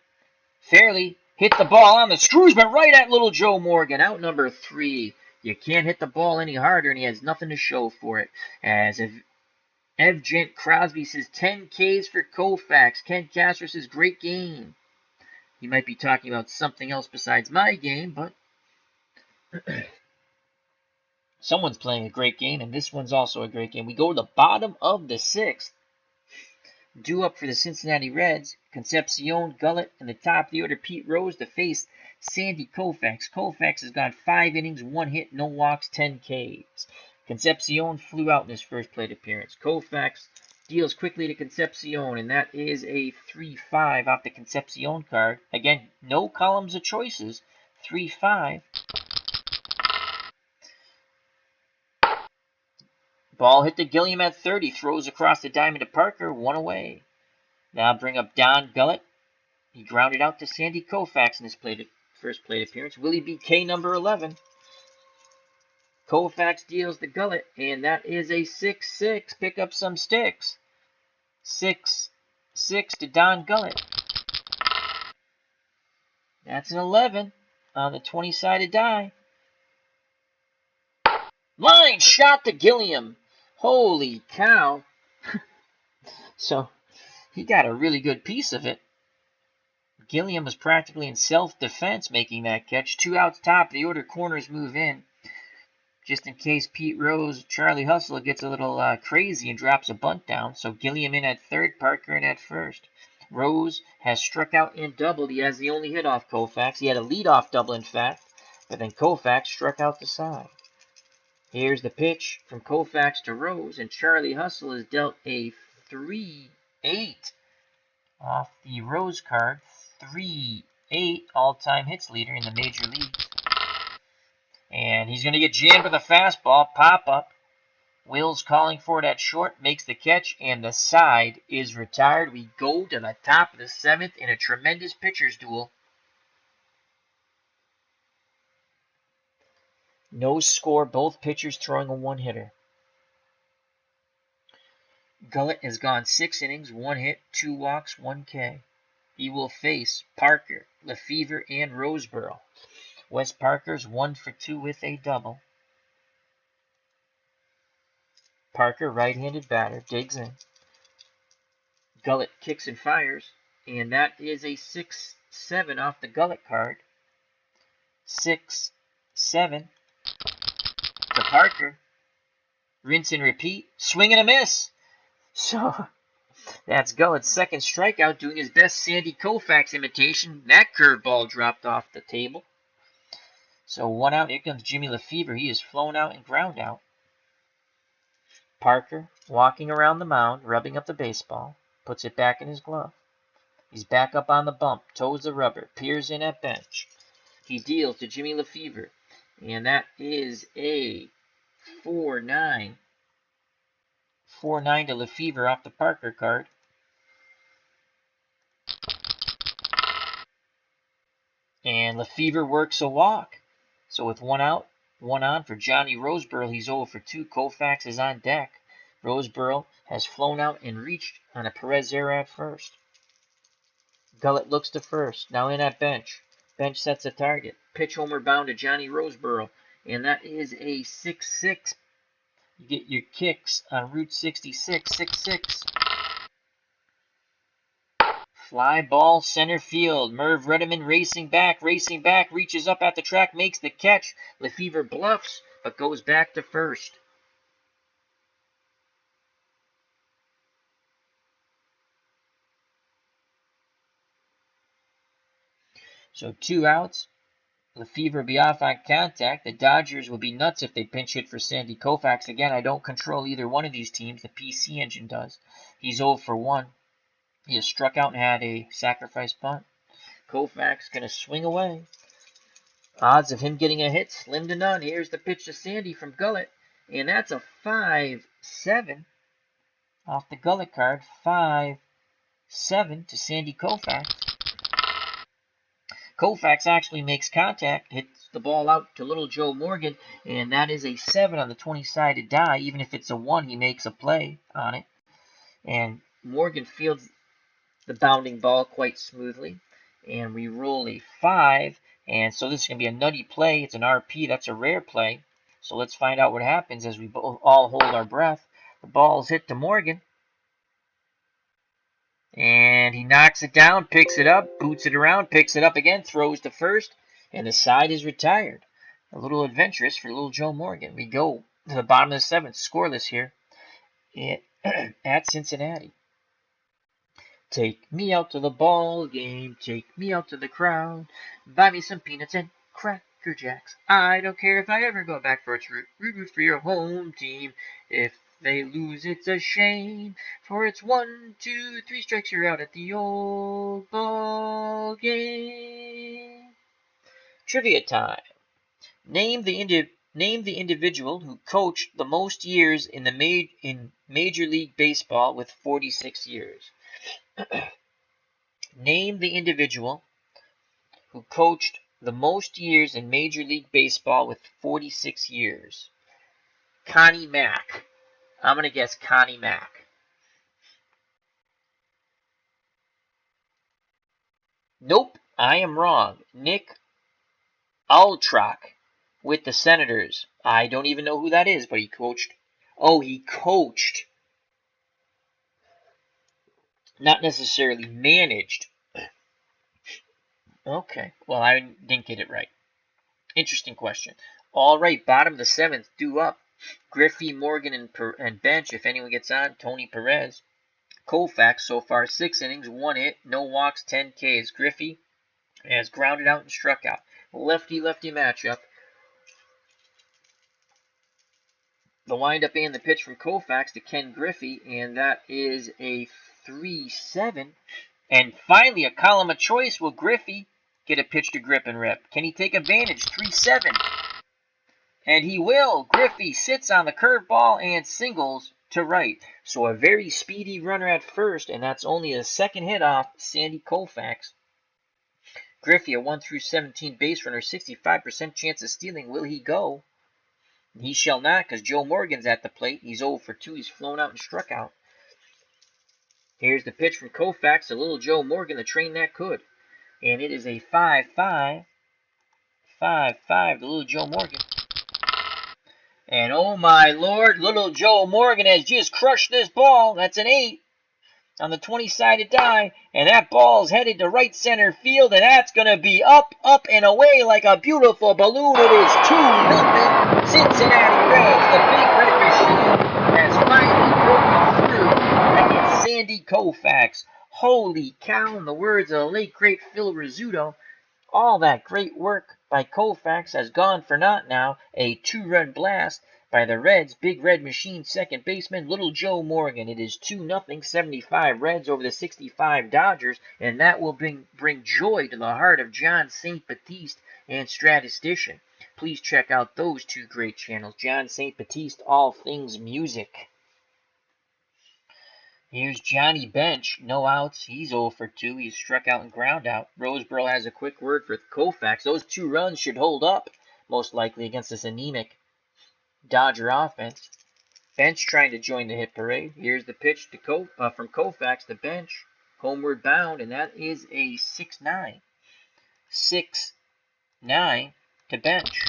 Fairley hit the ball on the screws, but right at little Joe Morgan. Out number 3. You can't hit the ball any harder, and he has nothing to show for it. As Evgent Crosby says 10 Ks for Koufax. Ken Castro says great game. He might be talking about something else besides my game, but someone's playing a great game, and this one's also a great game. We go to the bottom of the 6th. Due up for the Cincinnati Reds, Concepcion, Gullett, and the top of the order, Pete Rose, to face Sandy Koufax. Koufax has gone 5 innings, 1 hit, no walks, 10 Ks. Concepcion flew out in his first plate appearance. Koufax deals quickly to Concepcion, and that is a 3-5 off the Concepcion card. Again, no columns of choices. 3-5. Ball hit to Gilliam at 30. Throws across the diamond to Parker. 1 away. Now bring up Don Gullett. He grounded out to Sandy Koufax in his first plate appearance. Willie BK number 11. Koufax deals to Gullett, and that is a 6-6. Pick up some sticks. 6-6 to Don Gullett. That's an 11 on the 20-sided die. Line shot to Gilliam. Holy cow. So he got a really good piece of it. Gilliam was practically in self-defense making that catch. 2 outs, top of the order, corners move in. Just in case Pete Rose, Charlie Hustle gets a little crazy and drops a bunt down. So Gilliam in at third, Parker in at first. Rose has struck out and doubled. He has the only hit off Koufax. He had a leadoff double, in fact. But then Koufax struck out the side. Here's the pitch from Koufax to Rose, and Charlie Hustle has dealt a 3-8 off the Rose card. 3-8 all-time hits leader in the major leagues. And he's going to get jammed with a fastball, pop-up. Will's calling for it at short, makes the catch, and the side is retired. We go to the top of the 7th in a tremendous pitcher's duel. No score, both pitchers throwing a 1-hitter. Gullett has gone 6 innings, 1 hit, 2 walks, 1 K. He will face Parker, Lefevre, and Roseboro. Wes Parker's 1 for 2 with a double. Parker, right-handed batter, digs in. Gullett kicks and fires, and that is a 6-7 off the Gullett card. 6-7 to Parker. Rinse and repeat. Swing and a miss. So that's Gullett's second strikeout, doing his best Sandy Koufax imitation. That curveball dropped off the table. So 1 out. Here comes Jimmy Lefevre. He is flown out and ground out. Parker walking around the mound, rubbing up the baseball. Puts it back in his glove. He's back up on the bump. Toes the rubber. Peers in at bench. He deals to Jimmy Lefevre. And that is a 4-9. 4-9 to Lefevre off the Parker card. And Lefevre works a walk. So with 1 out, 1 on for Johnny Roseboro. He's 0 for 2. Koufax is on deck. Roseboro has flown out and reached on a Perez error at first. Gullett looks to first. Now in at bench. Bench sets a target. Pitch homer bound to Johnny Roseboro. And that is a 6-6. You get your kicks on Route 66. 6-6. Fly ball center field. Merv Redeman racing back, reaches up at the track, makes the catch. Lefevre bluffs, but goes back to first. So 2 outs. Lefevre will be off on contact. The Dodgers will be nuts if they pinch hit for Sandy Koufax. Again, I don't control either one of these teams. The PC engine does. He's 0 for 1. He has struck out and had a sacrifice bunt. Koufax going to swing away. Odds of him getting a hit, slim to none. Here's the pitch to Sandy from Gullet, and that's a 5-7 off the Gullet card. 5-7 to Sandy Koufax. Koufax actually makes contact, hits the ball out to little Joe Morgan, and that is a 7 on the 20-sided die. Even if it's a 1, he makes a play on it. And Morgan fields the bounding ball quite smoothly. And we roll a 5. And so this is going to be a nutty play. It's an RP. That's a rare play. So let's find out what happens as we all hold our breath. The ball is hit to Morgan. And he knocks it down, picks it up, boots it around, picks it up again, throws to first, and the side is retired. A little adventurous for little Joe Morgan. We go to the bottom of the 7th, scoreless here at Cincinnati. Take me out to the ball game, take me out to the crowd, buy me some peanuts and Cracker Jacks. I don't care if I ever go back for a root for your home team. If they lose, it's a shame, for it's 1, 2, 3 strikes, you're out at the old ball game. Trivia time. Name the individual who coached the most years in Major League Baseball with 46 years. Name the individual who coached the most years in Major League Baseball with 46 years. Connie Mack. I'm going to guess Connie Mack. Nope, I am wrong. Nick Altrock with the Senators. I don't even know who that is, but he coached. Oh, he coached. Not necessarily managed. Okay, well, I didn't get it right. Interesting question. All right, bottom of the 7th, due up. Griffey, Morgan, and bench. If anyone gets on, Tony Perez. Koufax, so far 6 innings, 1 hit, no walks, 10 Ks. Griffey has grounded out and struck out. Lefty-lefty matchup. The windup and the pitch from Koufax to Ken Griffey, and that is a 3-7. And finally, a column of choice. Will Griffey get a pitch to grip and rip? Can he take advantage? 3-7. And he will. Griffey sits on the curveball and singles to right. So a very speedy runner at first, and that's only a second hit off Sandy Koufax. Griffey, a 1-17 base runner, 65% chance of stealing. Will he go? He shall not, because Joe Morgan's at the plate. He's 0 for 2. He's flown out and struck out. Here's the pitch from Koufax to little Joe Morgan, the train that could. And it is a 5-5. 5-5 to little Joe Morgan. And oh my lord, little Joe Morgan has just crushed this ball. That's an 8 on the 20-sided die. And that ball's headed to right center field. And that's going to be up, up, and away like a beautiful balloon. It is 2-0 Cincinnati Reds. The big red machine has finally broken through against Sandy Koufax. Holy cow, in the words of the late great Phil Rizzuto, all that great work by Koufax has gone for naught now. A 2-run blast by the Reds' big red machine second baseman, little Joe Morgan. It is 2-0, 75 Reds over the 65 Dodgers, and that will bring joy to the heart of John St. Baptiste and Stratistician. Please check out those 2 great channels, John St. Baptiste, All Things Music. Here's Johnny Bench, no outs. He's 0 for 2. He's struck out and ground out. Roseboro has a quick word for Koufax. Those 2 runs should hold up, most likely, against this anemic Dodger offense. Bench trying to join the hit parade. Here's the pitch to from Koufax to Bench. Homeward bound, and that is a 6-9. 6-9 to Bench.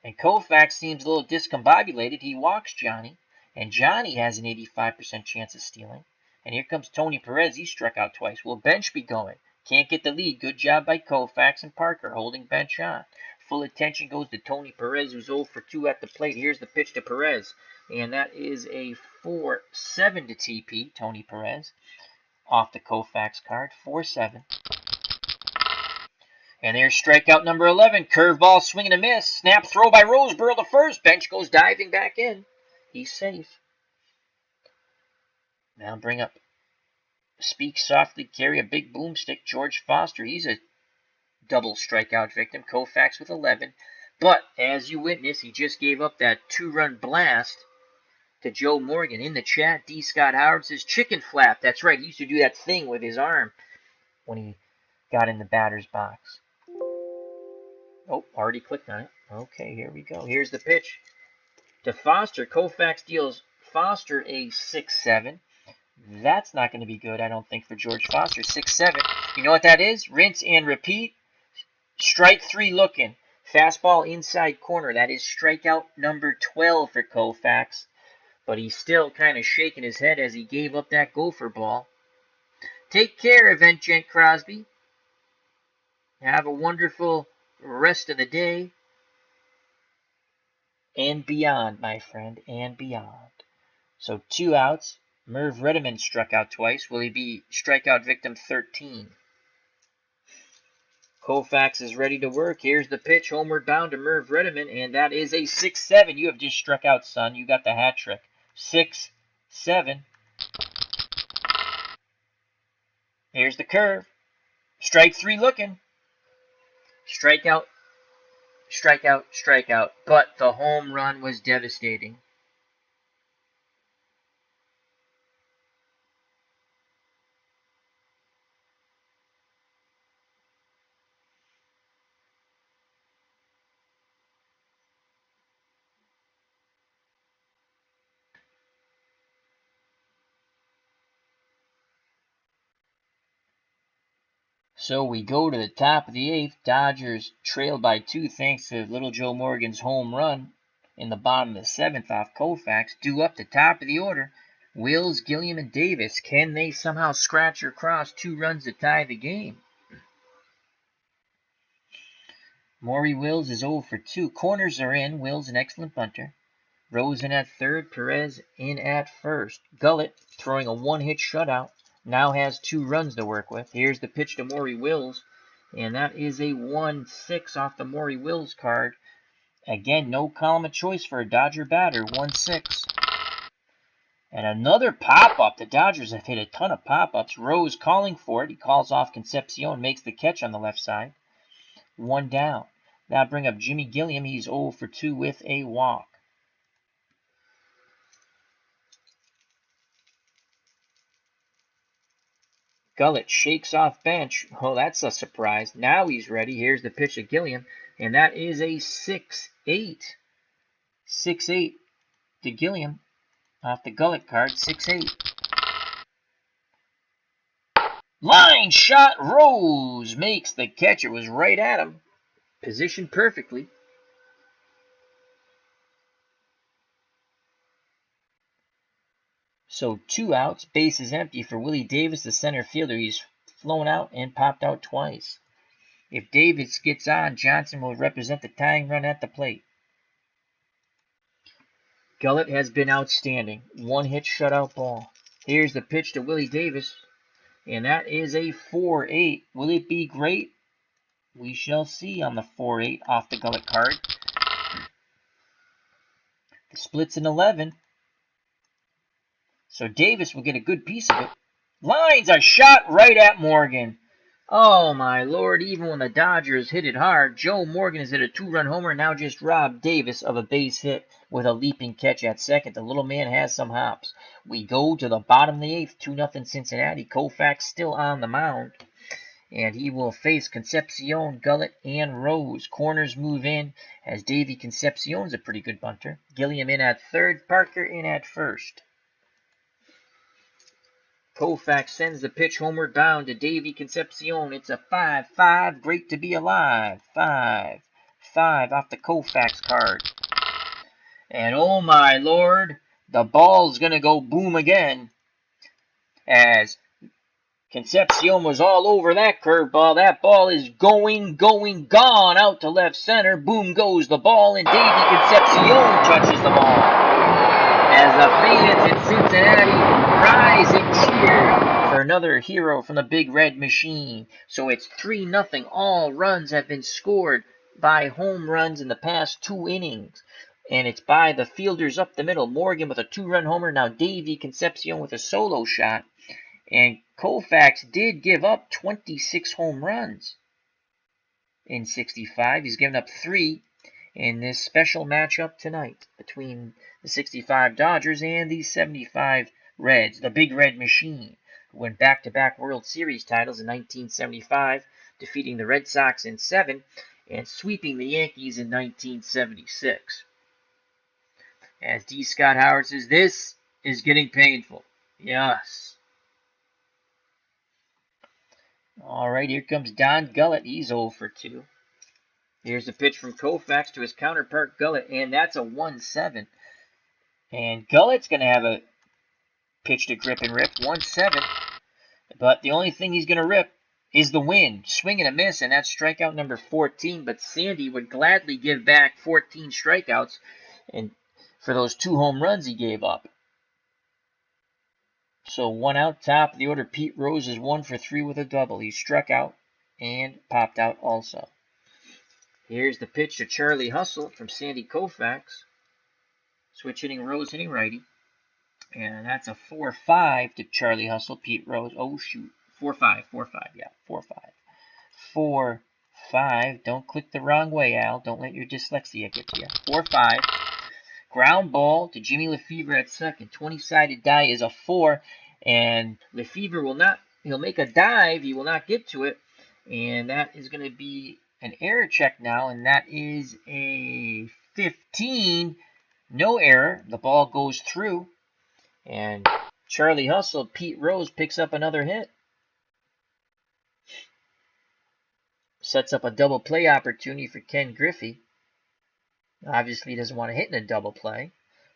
And Koufax seems a little discombobulated. He walks Johnny. And Johnny has an 85% chance of stealing. And here comes Tony Perez. He struck out twice. Will Bench be going? Can't get the lead. Good job by Koufax and Parker holding Bench on. Full attention goes to Tony Perez, who's 0 for 2 at the plate. Here's the pitch to Perez. And that is a 4-7 to TP, Tony Perez. Off the Koufax card. 4-7. And there's strikeout number 11. Curveball, swing and a miss. Snap throw by Roseboro to first. Bench goes diving back in. He's safe. Now bring up Speak Softly, Carry a Big Boomstick. George Foster. He's a double strikeout victim. Koufax with 11. But as you witness, he just gave up that 2-run blast to Joe Morgan. In the chat, D. Scott Howard says chicken flap. That's right. He used to do that thing with his arm when he got in the batter's box. Oh, already clicked on it. Okay, here we go. Here's the pitch to Foster. Koufax deals Foster a 6-7. That's not going to be good, I don't think, for George Foster. 6-7. You know what that is? Rinse and repeat. Strike 3 looking. Fastball inside corner. That is strikeout number 12 for Koufax. But he's still kind of shaking his head as he gave up that gopher ball. Take care, Event Gent Crosby. Have a wonderful rest of the day. And beyond, my friend, and beyond. So 2 outs. Merv Redeman struck out twice. Will he be strikeout victim 13? Koufax is ready to work. Here's the pitch, homeward bound to Merv Redeman, and that is a 6-7. You have just struck out, son. You got the hat trick. 6-7. Here's the curve. Strike 3 looking. Strikeout, strikeout, strikeout. But the home run was devastating. So we go to the top of the 8th. Dodgers trail by 2 thanks to little Joe Morgan's home run in the bottom of the 7th off Koufax. Due up the top of the order, Wills, Gilliam, and Davis. Can they somehow scratch or cross 2 runs to tie the game? Maury Wills is 0 for 2. Corners are in. Wills, an excellent bunter. Rose in at third. Perez in at first. Gullett, throwing a 1-hit shutout, now has 2 runs to work with. Here's the pitch to Maury Wills, and that is a 1-6 off the Maury Wills card. Again, no column of choice for a Dodger batter. 1-6. And another pop-up. The Dodgers have hit a ton of pop-ups. Rose calling for it. He calls off Concepcion, makes the catch on the left side. 1 down. Now bring up Jimmy Gilliam. He's 0 for 2 with a walk. Gullett shakes off bench. Oh, that's a surprise. Now he's ready. Here's the pitch to Gilliam, and that is a 6-8. 6-8 to Gilliam off the Gullett card. 6-8. Line shot. Rose makes the catch. It was right at him. Positioned perfectly. So 2 outs, base is empty for Willie Davis, the center fielder. He's flown out and popped out twice. If Davis gets on, Johnson will represent the tying run at the plate. Gullett has been outstanding. 1-hit shutout ball. Here's the pitch to Willie Davis, and that is a 4-8. Will it be great? We shall see on the 4-8 off the Gullett card. The split's an 11. So Davis will get a good piece of it. Lines are shot right at Morgan. Oh, my Lord. Even when the Dodgers hit it hard, Joe Morgan has hit a 2-run homer and now just robbed Davis of a base hit with a leaping catch at second. The little man has some hops. We go to the bottom of the 8th, 2-0 Cincinnati. Koufax still on the mound, and he will face Concepcion, Gullett, and Rose. Corners move in as Davey Concepcion's a pretty good bunter. Gilliam in at third, Parker in at first. Koufax sends the pitch homeward bound to Davey Concepcion. It's a 5-5. Great to be alive. 5-5 off the Koufax card. And oh my Lord, the ball's going to go boom again. As Concepcion was all over that curveball. That ball is gone out to left center. Boom goes the ball, and Davey Concepcion touches the ball. As the fans in Cincinnati rise and cheer for another hero from the Big Red Machine. So it's 3-0. All runs have been scored by home runs in the past 2 innings. And it's by the fielders up the middle. Morgan with a 2-run homer. Now Davey Concepcion with a solo shot. And Koufax did give up 26 home runs. in 65. He's given up 3 in this special matchup tonight between the 65 Dodgers and the 75 Reds, the Big Red Machine, who won back-to-back World Series titles in 1975, defeating the Red Sox in 7 and sweeping the Yankees in 1976. As D. Scott Howard says, this is getting painful. Yes. All right, here comes Don Gullett. He's 0 for 2. Here's the pitch from Koufax to his counterpart, Gullett, and that's a 1-7. And Gullett's going to have a pitch to grip and rip, 1-7. But the only thing he's going to rip is the wind. Swing and a miss, and that's strikeout number 14. But Sandy would gladly give back 14 strikeouts and for those 2 home runs he gave up. So 1 out, top of the order. Pete Rose is 1 for 3 with a double. He struck out and popped out also. Here's the pitch to Charlie Hustle from Sandy Koufax. Switch hitting Rose, hitting righty. And that's a 4-5 to Charlie Hustle. Pete Rose. Oh, shoot. 4-5. Yeah, 4-5. 4-5. Don't click the wrong way, Al. Don't let your dyslexia get to you. 4-5. Ground ball to Jimmy Lefevre at second. 20-sided die is a 4. And Lefevre will not, he'll make a dive. He will not get to it. And that is going to be an error check now. And that is a 15. No error. The ball goes through. And Charlie Hustle, Pete Rose picks up another hit. Sets up a double play opportunity for Ken Griffey. Obviously, he doesn't want to hit in a double play.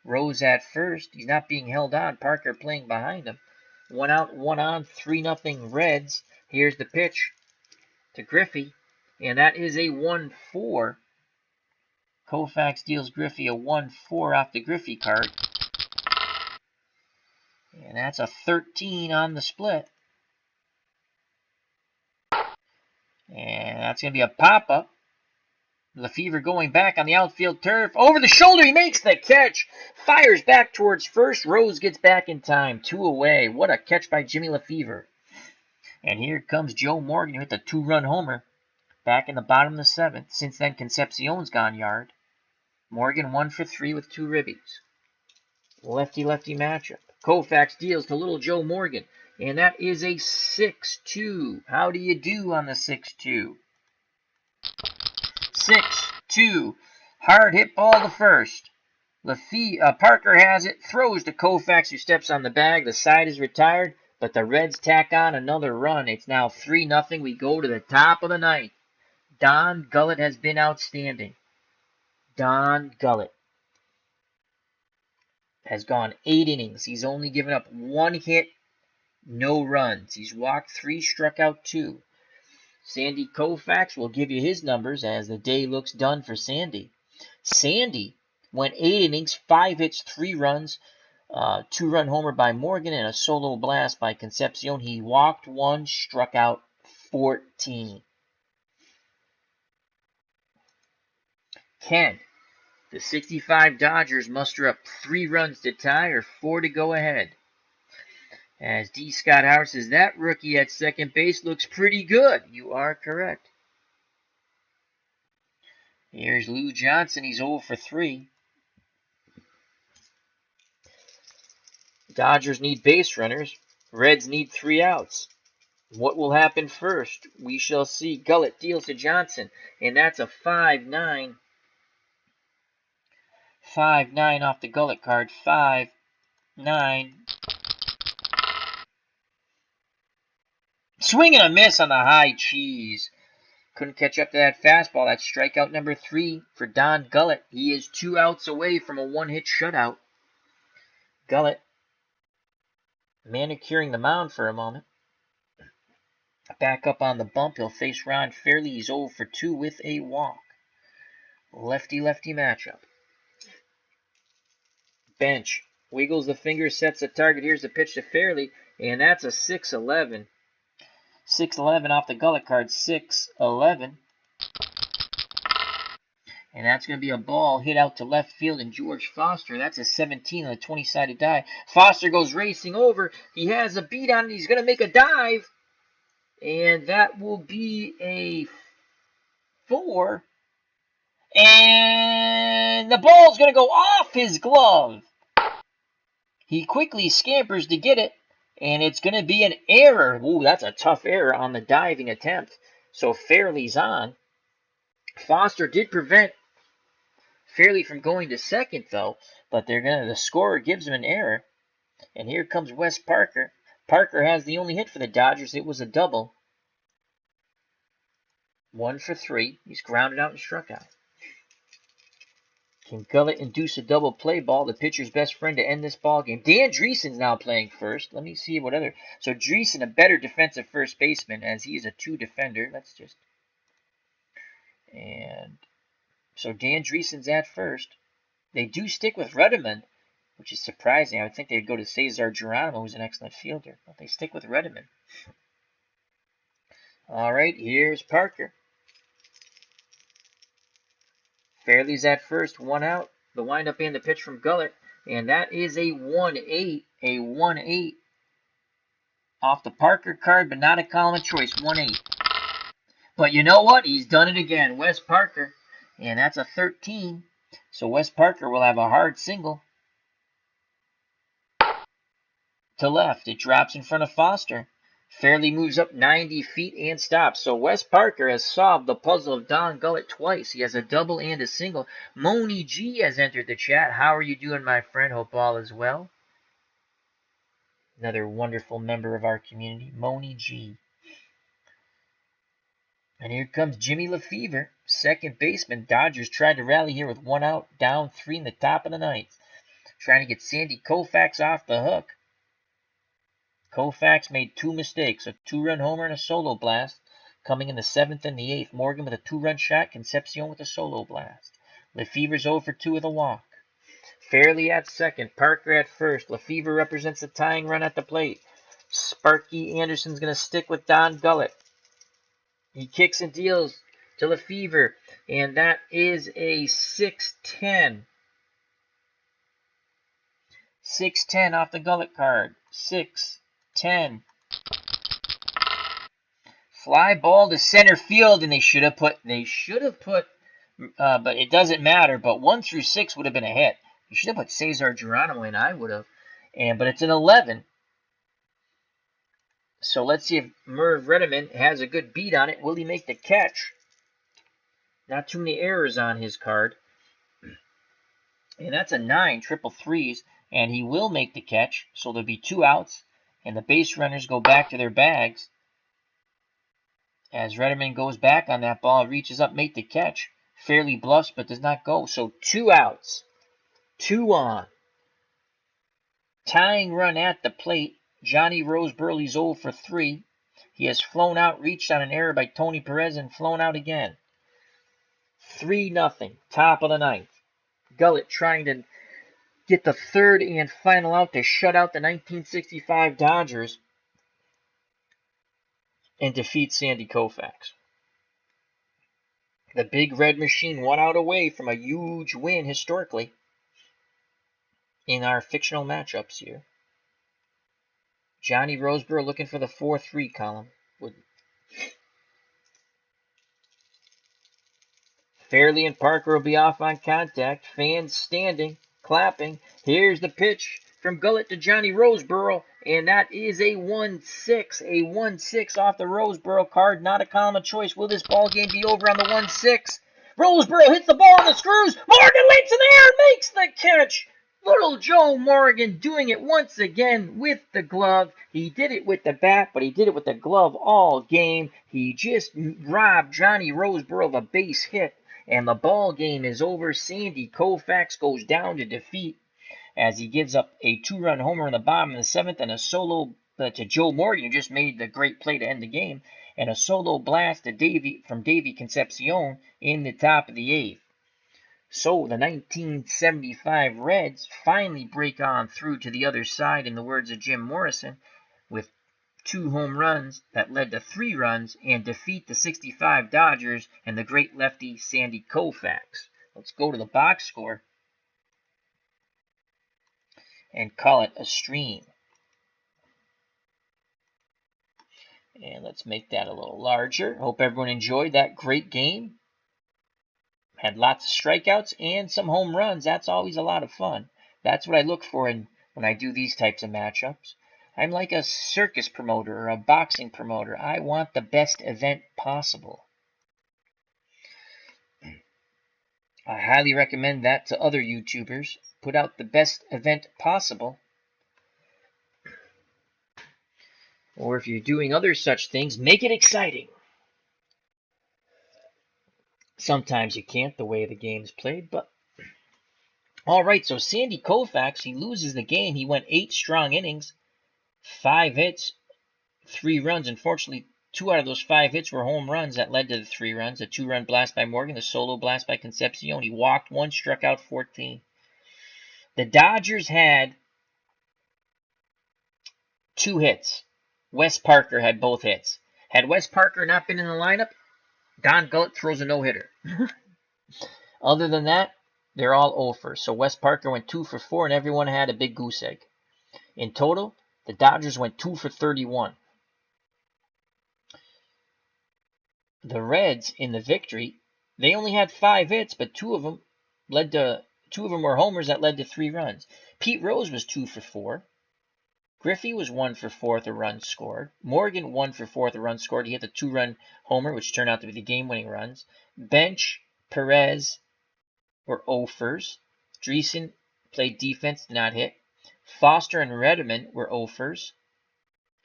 Rose at first. He's not being held on. Parker playing behind him. 1 out, 1 on, 3-0 Reds. Here's the pitch to Griffey. And that is a 1-4. Koufax deals Griffey a 1-4 off the Griffey card. And that's a 13 on the split. And that's going to be a pop-up. Lefevre going back on the outfield turf. Over the shoulder, he makes the catch. Fires back towards first. Rose gets back in time. 2 away. What a catch by Jimmy Lefevre. And here comes Joe Morgan, who hit the 2-run homer back in the bottom of the 7th. Since then, Concepcion's gone yard. Morgan 1 for 3 with 2 ribbies. Lefty-lefty matchup. Koufax deals to little Joe Morgan. And that is a 6-2. How do you do on the 6-2? 6-2. Hard hit ball to first. Parker has it. Throws to Koufax, who steps on the bag. The side is retired, but the Reds tack on another run. It's now 3-0. We go to the top of the 9th. Don Gullett has been outstanding. Don Gullett has gone 8 innings. He's only given up 1 hit, no runs. He's walked 3, struck out 2. Sandy Koufax will give you his numbers as the day looks done for Sandy. Sandy went 8 innings, 5 hits, 3 runs, 2-run homer by Morgan, and a solo blast by Concepcion. He walked 1, struck out 14. Ken, the 65 Dodgers muster up 3 runs to tie or 4 to go ahead. As D. Scott Howard says, that rookie at second base looks pretty good. You are correct. Here's Lou Johnson. He's 0 for 3. Dodgers need base runners. Reds need 3 outs. What will happen first? We shall see. Gullett deals to Johnson, and that's a 5-9. 5-9 off the Gullett card. 5-9. Swing and a miss on the high cheese. Couldn't catch up to that fastball. That's strikeout number 3 for Don Gullett. He is 2 outs away from a 1-hit shutout. Gullett manicuring the mound for a moment. Back up on the bump. He'll face Ron Fairley. He's 0 for 2 with a walk. Lefty-lefty matchup. Bench. Wiggles the finger, sets a target. Here's the pitch to Fairley, and that's a 6-11. 6-11 off the Gullett card. 6-11. And that's going to be a ball hit out to left field, and George Foster, that's a 17 on a 20-sided die. Foster goes racing over. He has a beat on it. He's going to make a dive. And that will be a 4. And the ball's going to go off his glove. He quickly scampers to get it, and it's going to be an error. Ooh, that's a tough error on the diving attempt. So Fairley's on. Foster did prevent Fairley from going to second, though, but the scorer gives him an error. And here comes Wes Parker. Parker has the only hit for the Dodgers. It was a double. 1 for 3. He's grounded out and struck out. Can Gullett induce a double play ball, the pitcher's best friend, to end this ball game? Dan Dreesen's now playing first. Let me see what other. So Dreesen, a better defensive first baseman, as he is a 2 defender. Let's just. And so Dan Dreesen's at first. They do stick with Ruddiman, which is surprising. I would think they'd go to Cesar Geronimo, who's an excellent fielder, but they stick with Ruddiman. All right, here's Parker. Fairley's at first, 1 out. The windup and the pitch from Gullett, and that is a 1-8. A 1-8 off the Parker card, but not a column of choice. 1-8. But you know what? He's done it again. Wes Parker, and that's a 13. So Wes Parker will have a hard single to left. It drops in front of Foster. Fairley moves up 90 feet and stops. So Wes Parker has solved the puzzle of Don Gullett twice. He has a double and a single. Moni G has entered the chat. How are you doing, my friend? Hope all is well. Another wonderful member of our community, Moni G. And here comes Jimmy Lefevre, second baseman. Dodgers tried to rally here with 1 out, down 3 in the top of the 9th. Trying to get Sandy Koufax off the hook. Koufax made 2 mistakes, a 2-run homer and a solo blast, coming in the 7th and the 8th. Morgan with a 2-run shot, Concepcion with a solo blast. Lefevre's 0 for 2 with a walk. Fairley at second, Parker at first. Lefevre represents the tying run at the plate. Sparky Anderson's going to stick with Don Gullett. He kicks and deals to Lefevre, and that is a 6-10. 6-10 off the Gullett card. 6-10. Fly ball to center field, and they should have put, but it doesn't matter. But 1 through 6 would have been a hit. You should have put Cesar Geronimo in. I would have, but it's an 11. So let's see if Merv Ruddiman has a good beat on it. Will he make the catch? Not too many errors on his card. And that's a 9, triple threes. And he will make the catch. So there'll be 2 outs. And the base runners go back to their bags. As Ruddiman goes back on that ball, reaches up, make the catch. Fairly bluffs, but does not go. So 2 outs. 2 on. Tying run at the plate. Johnny Rose Burley's 0 for 3. He has flown out, reached on an error by Tony Perez, and flown out again. 3-0, top of the 9th. Gullett trying to get the 3rd and final out to shut out the 1965 Dodgers and defeat Sandy Koufax. The Big Red Machine 1 out away from a huge win historically in our fictional matchups here. Johnny Roseborough looking for the 4-3 column. Fairley and Parker will be off on contact. Fans standing, clapping. Here's the pitch from Gullett to Johnny Roseborough, and that is a 1-6. A 1-6 off the Roseborough card. Not a column of choice. Will this ball game be over on the 1-6? Roseborough hits the ball on the screws. Morgan leaps in the air and makes the catch. Little Joe Morgan doing it once again with the glove. He did it with the bat, but he did it with the glove all game. He just robbed Johnny Roseborough of a base hit, and the ball game is over. Sandy Koufax goes down to defeat as he gives up a 2-run homer in the bottom of the 7th and a solo to Joe Morgan, who just made the great play to end the game, and a solo blast to from Davey Concepcion in the top of the 8th. So the 1975 Reds finally break on through to the other side, in the words of Jim Morrison, with 2 home runs that led to 3 runs, and defeat the 65 Dodgers and the great lefty Sandy Koufax. Let's go to the box score and call it a stream. And let's make that a little larger. Hope everyone enjoyed that great game. Had lots of strikeouts and some home runs. That's always a lot of fun. That's what I look for when I do these types of matchups. I'm like a circus promoter or a boxing promoter. I want the best event possible. I highly recommend that to other YouTubers. Put out the best event possible. Or if you're doing other such things, make it exciting. Sometimes you can't, the way the game's played, but... Alright, so Sandy Koufax, he loses the game. He went 8 strong innings, 5 hits, 3 runs. Unfortunately, 2 out of those 5 hits were home runs that led to the 3 runs. A 2-run blast by Morgan, the solo blast by Concepcion. He walked 1, struck out 14. The Dodgers had 2 hits. Wes Parker had both hits. Had Wes Parker not been in the lineup, Don Gullett throws a no-hitter. Other than that, they're all 0 for. So Wes Parker went 2 for 4, and everyone had a big goose egg. In total, the Dodgers went 2 for 31. The Reds, in the victory, they only had 5 hits, but 2 of them were homers that led to 3 runs. Pete Rose was 2 for 4. Griffey was 1 for 4 with a run scored. Morgan 1 for 4 with a run scored. He hit the 2-run homer, which turned out to be the game-winning runs. Bench, Perez were 0-fers. Dreesen played defense, did not hit. Foster and Redmond were 0-fers.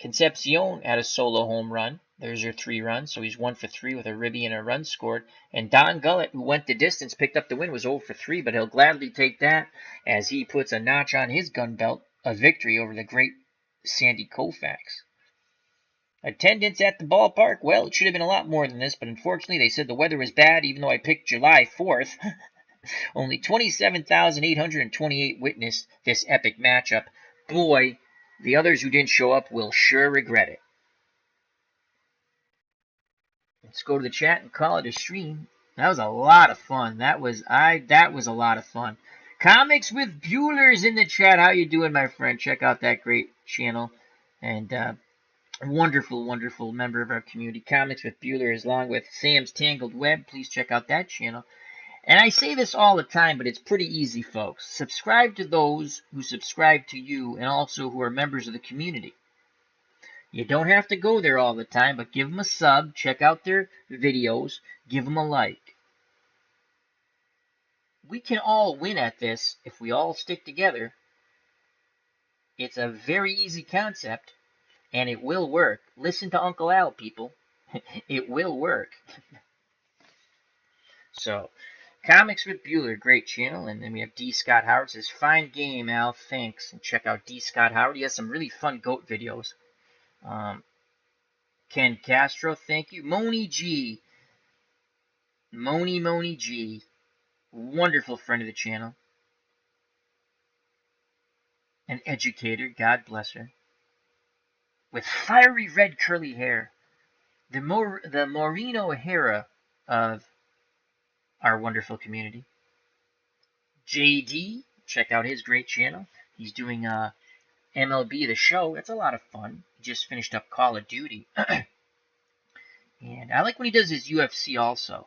Concepcion had a solo home run. There's your 3 runs, so he's 1 for 3 with a ribby and a run scored. And Don Gullett, who went the distance, picked up the win, was 0 for 3, but he'll gladly take that as he puts a notch on his gun belt, a victory over the great Sandy Koufax. Attendance at the ballpark, well, it should have been a lot more than this, but unfortunately they said the weather was bad, even though I picked July 4th. Only 27,828 witnessed this epic matchup. Boy, the others who didn't show up will sure regret it. Let's go to the chat and call it a stream. That was a lot of fun. That was a lot of fun. Comics with Bueller's in the chat. How you doing, my friend? Check out that great channel. And wonderful, wonderful member of our community. Comics with Bueller is along with Sam's Tangled Web. Please check out that channel. And I say this all the time, but it's pretty easy, folks. Subscribe to those who subscribe to you and also who are members of the community. You don't have to go there all the time, but give them a sub, check out their videos, give them a like. We can all win at this if we all stick together. It's a very easy concept, and it will work. Listen to Uncle Al, people. It will work. So, Comics with Bueller, great channel. And then we have D. Scott Howard says, fine game, Al, thanks. And check out D. Scott Howard. He has some really fun goat videos. Ken Castro, thank you. Moni G. Moni G. Wonderful friend of the channel. An educator, God bless her. With fiery red curly hair. The Maureen O'Hara of our wonderful community. JD, check out his great channel. He's doing MLB The Show. That's a lot of fun. He just finished up Call of Duty. And I like when he does his UFC also.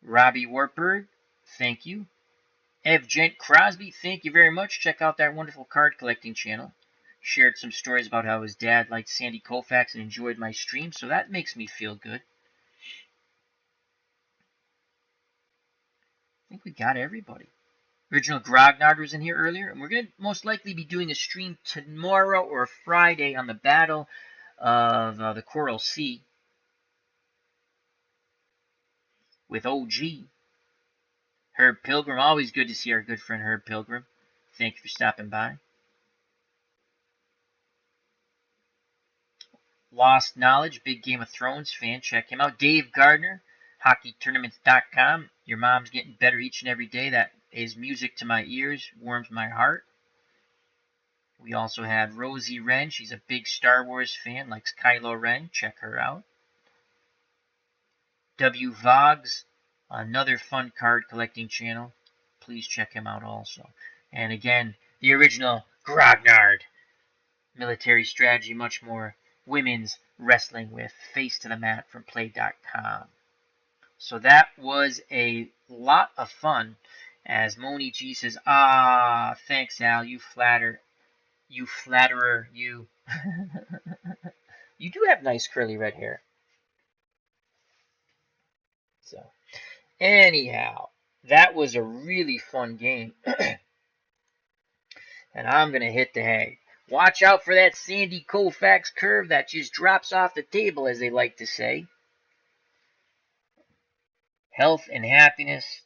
Robbie Wartburg, thank you. Evgent Crosby, thank you very much. Check out that wonderful card collecting channel. Shared some stories about how his dad liked Sandy Koufax and enjoyed my stream, so that makes me feel good. I think we got everybody. Original Grognard was in here earlier, and we're going to most likely be doing a stream tomorrow or Friday on the Battle of the Coral Sea with OG. Herb Pilgrim, always good to see our good friend Herb Pilgrim. Thank you for stopping by. Lost Knowledge, big Game of Thrones fan, check him out. Dave Gardner, HockeyTournaments.com. Your mom's getting better each and every day. That is music to my ears, warms my heart. We also have Rosie Wren. She's a big Star Wars fan, likes Kylo Ren. Check her out. W. Vogs, another fun card collecting channel. Please check him out also. And again, the original Grognard. Military strategy, much more. women's wrestling with Face to the Mat from Play.com. So that was a lot of fun. As Moni G says, thanks Al, you flatterer, you. You do have nice curly red hair. So, anyhow, that was a really fun game. And I'm going to hit the hay. Watch out for that Sandy Koufax curve that just drops off the table, as they like to say. Health and happiness.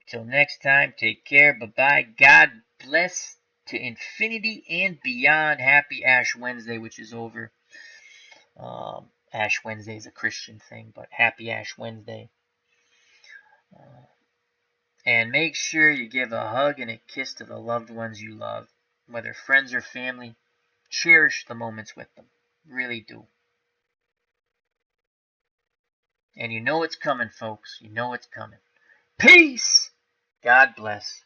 Till next time, take care. Bye-bye. God bless to infinity and beyond. Happy Ash Wednesday, which is over. Ash Wednesday is a Christian thing, but happy Ash Wednesday. And make sure you give a hug and a kiss to the loved ones you love, whether friends or family. Cherish the moments with them. Really do. And you know it's coming, folks. You know it's coming. Peace! God bless.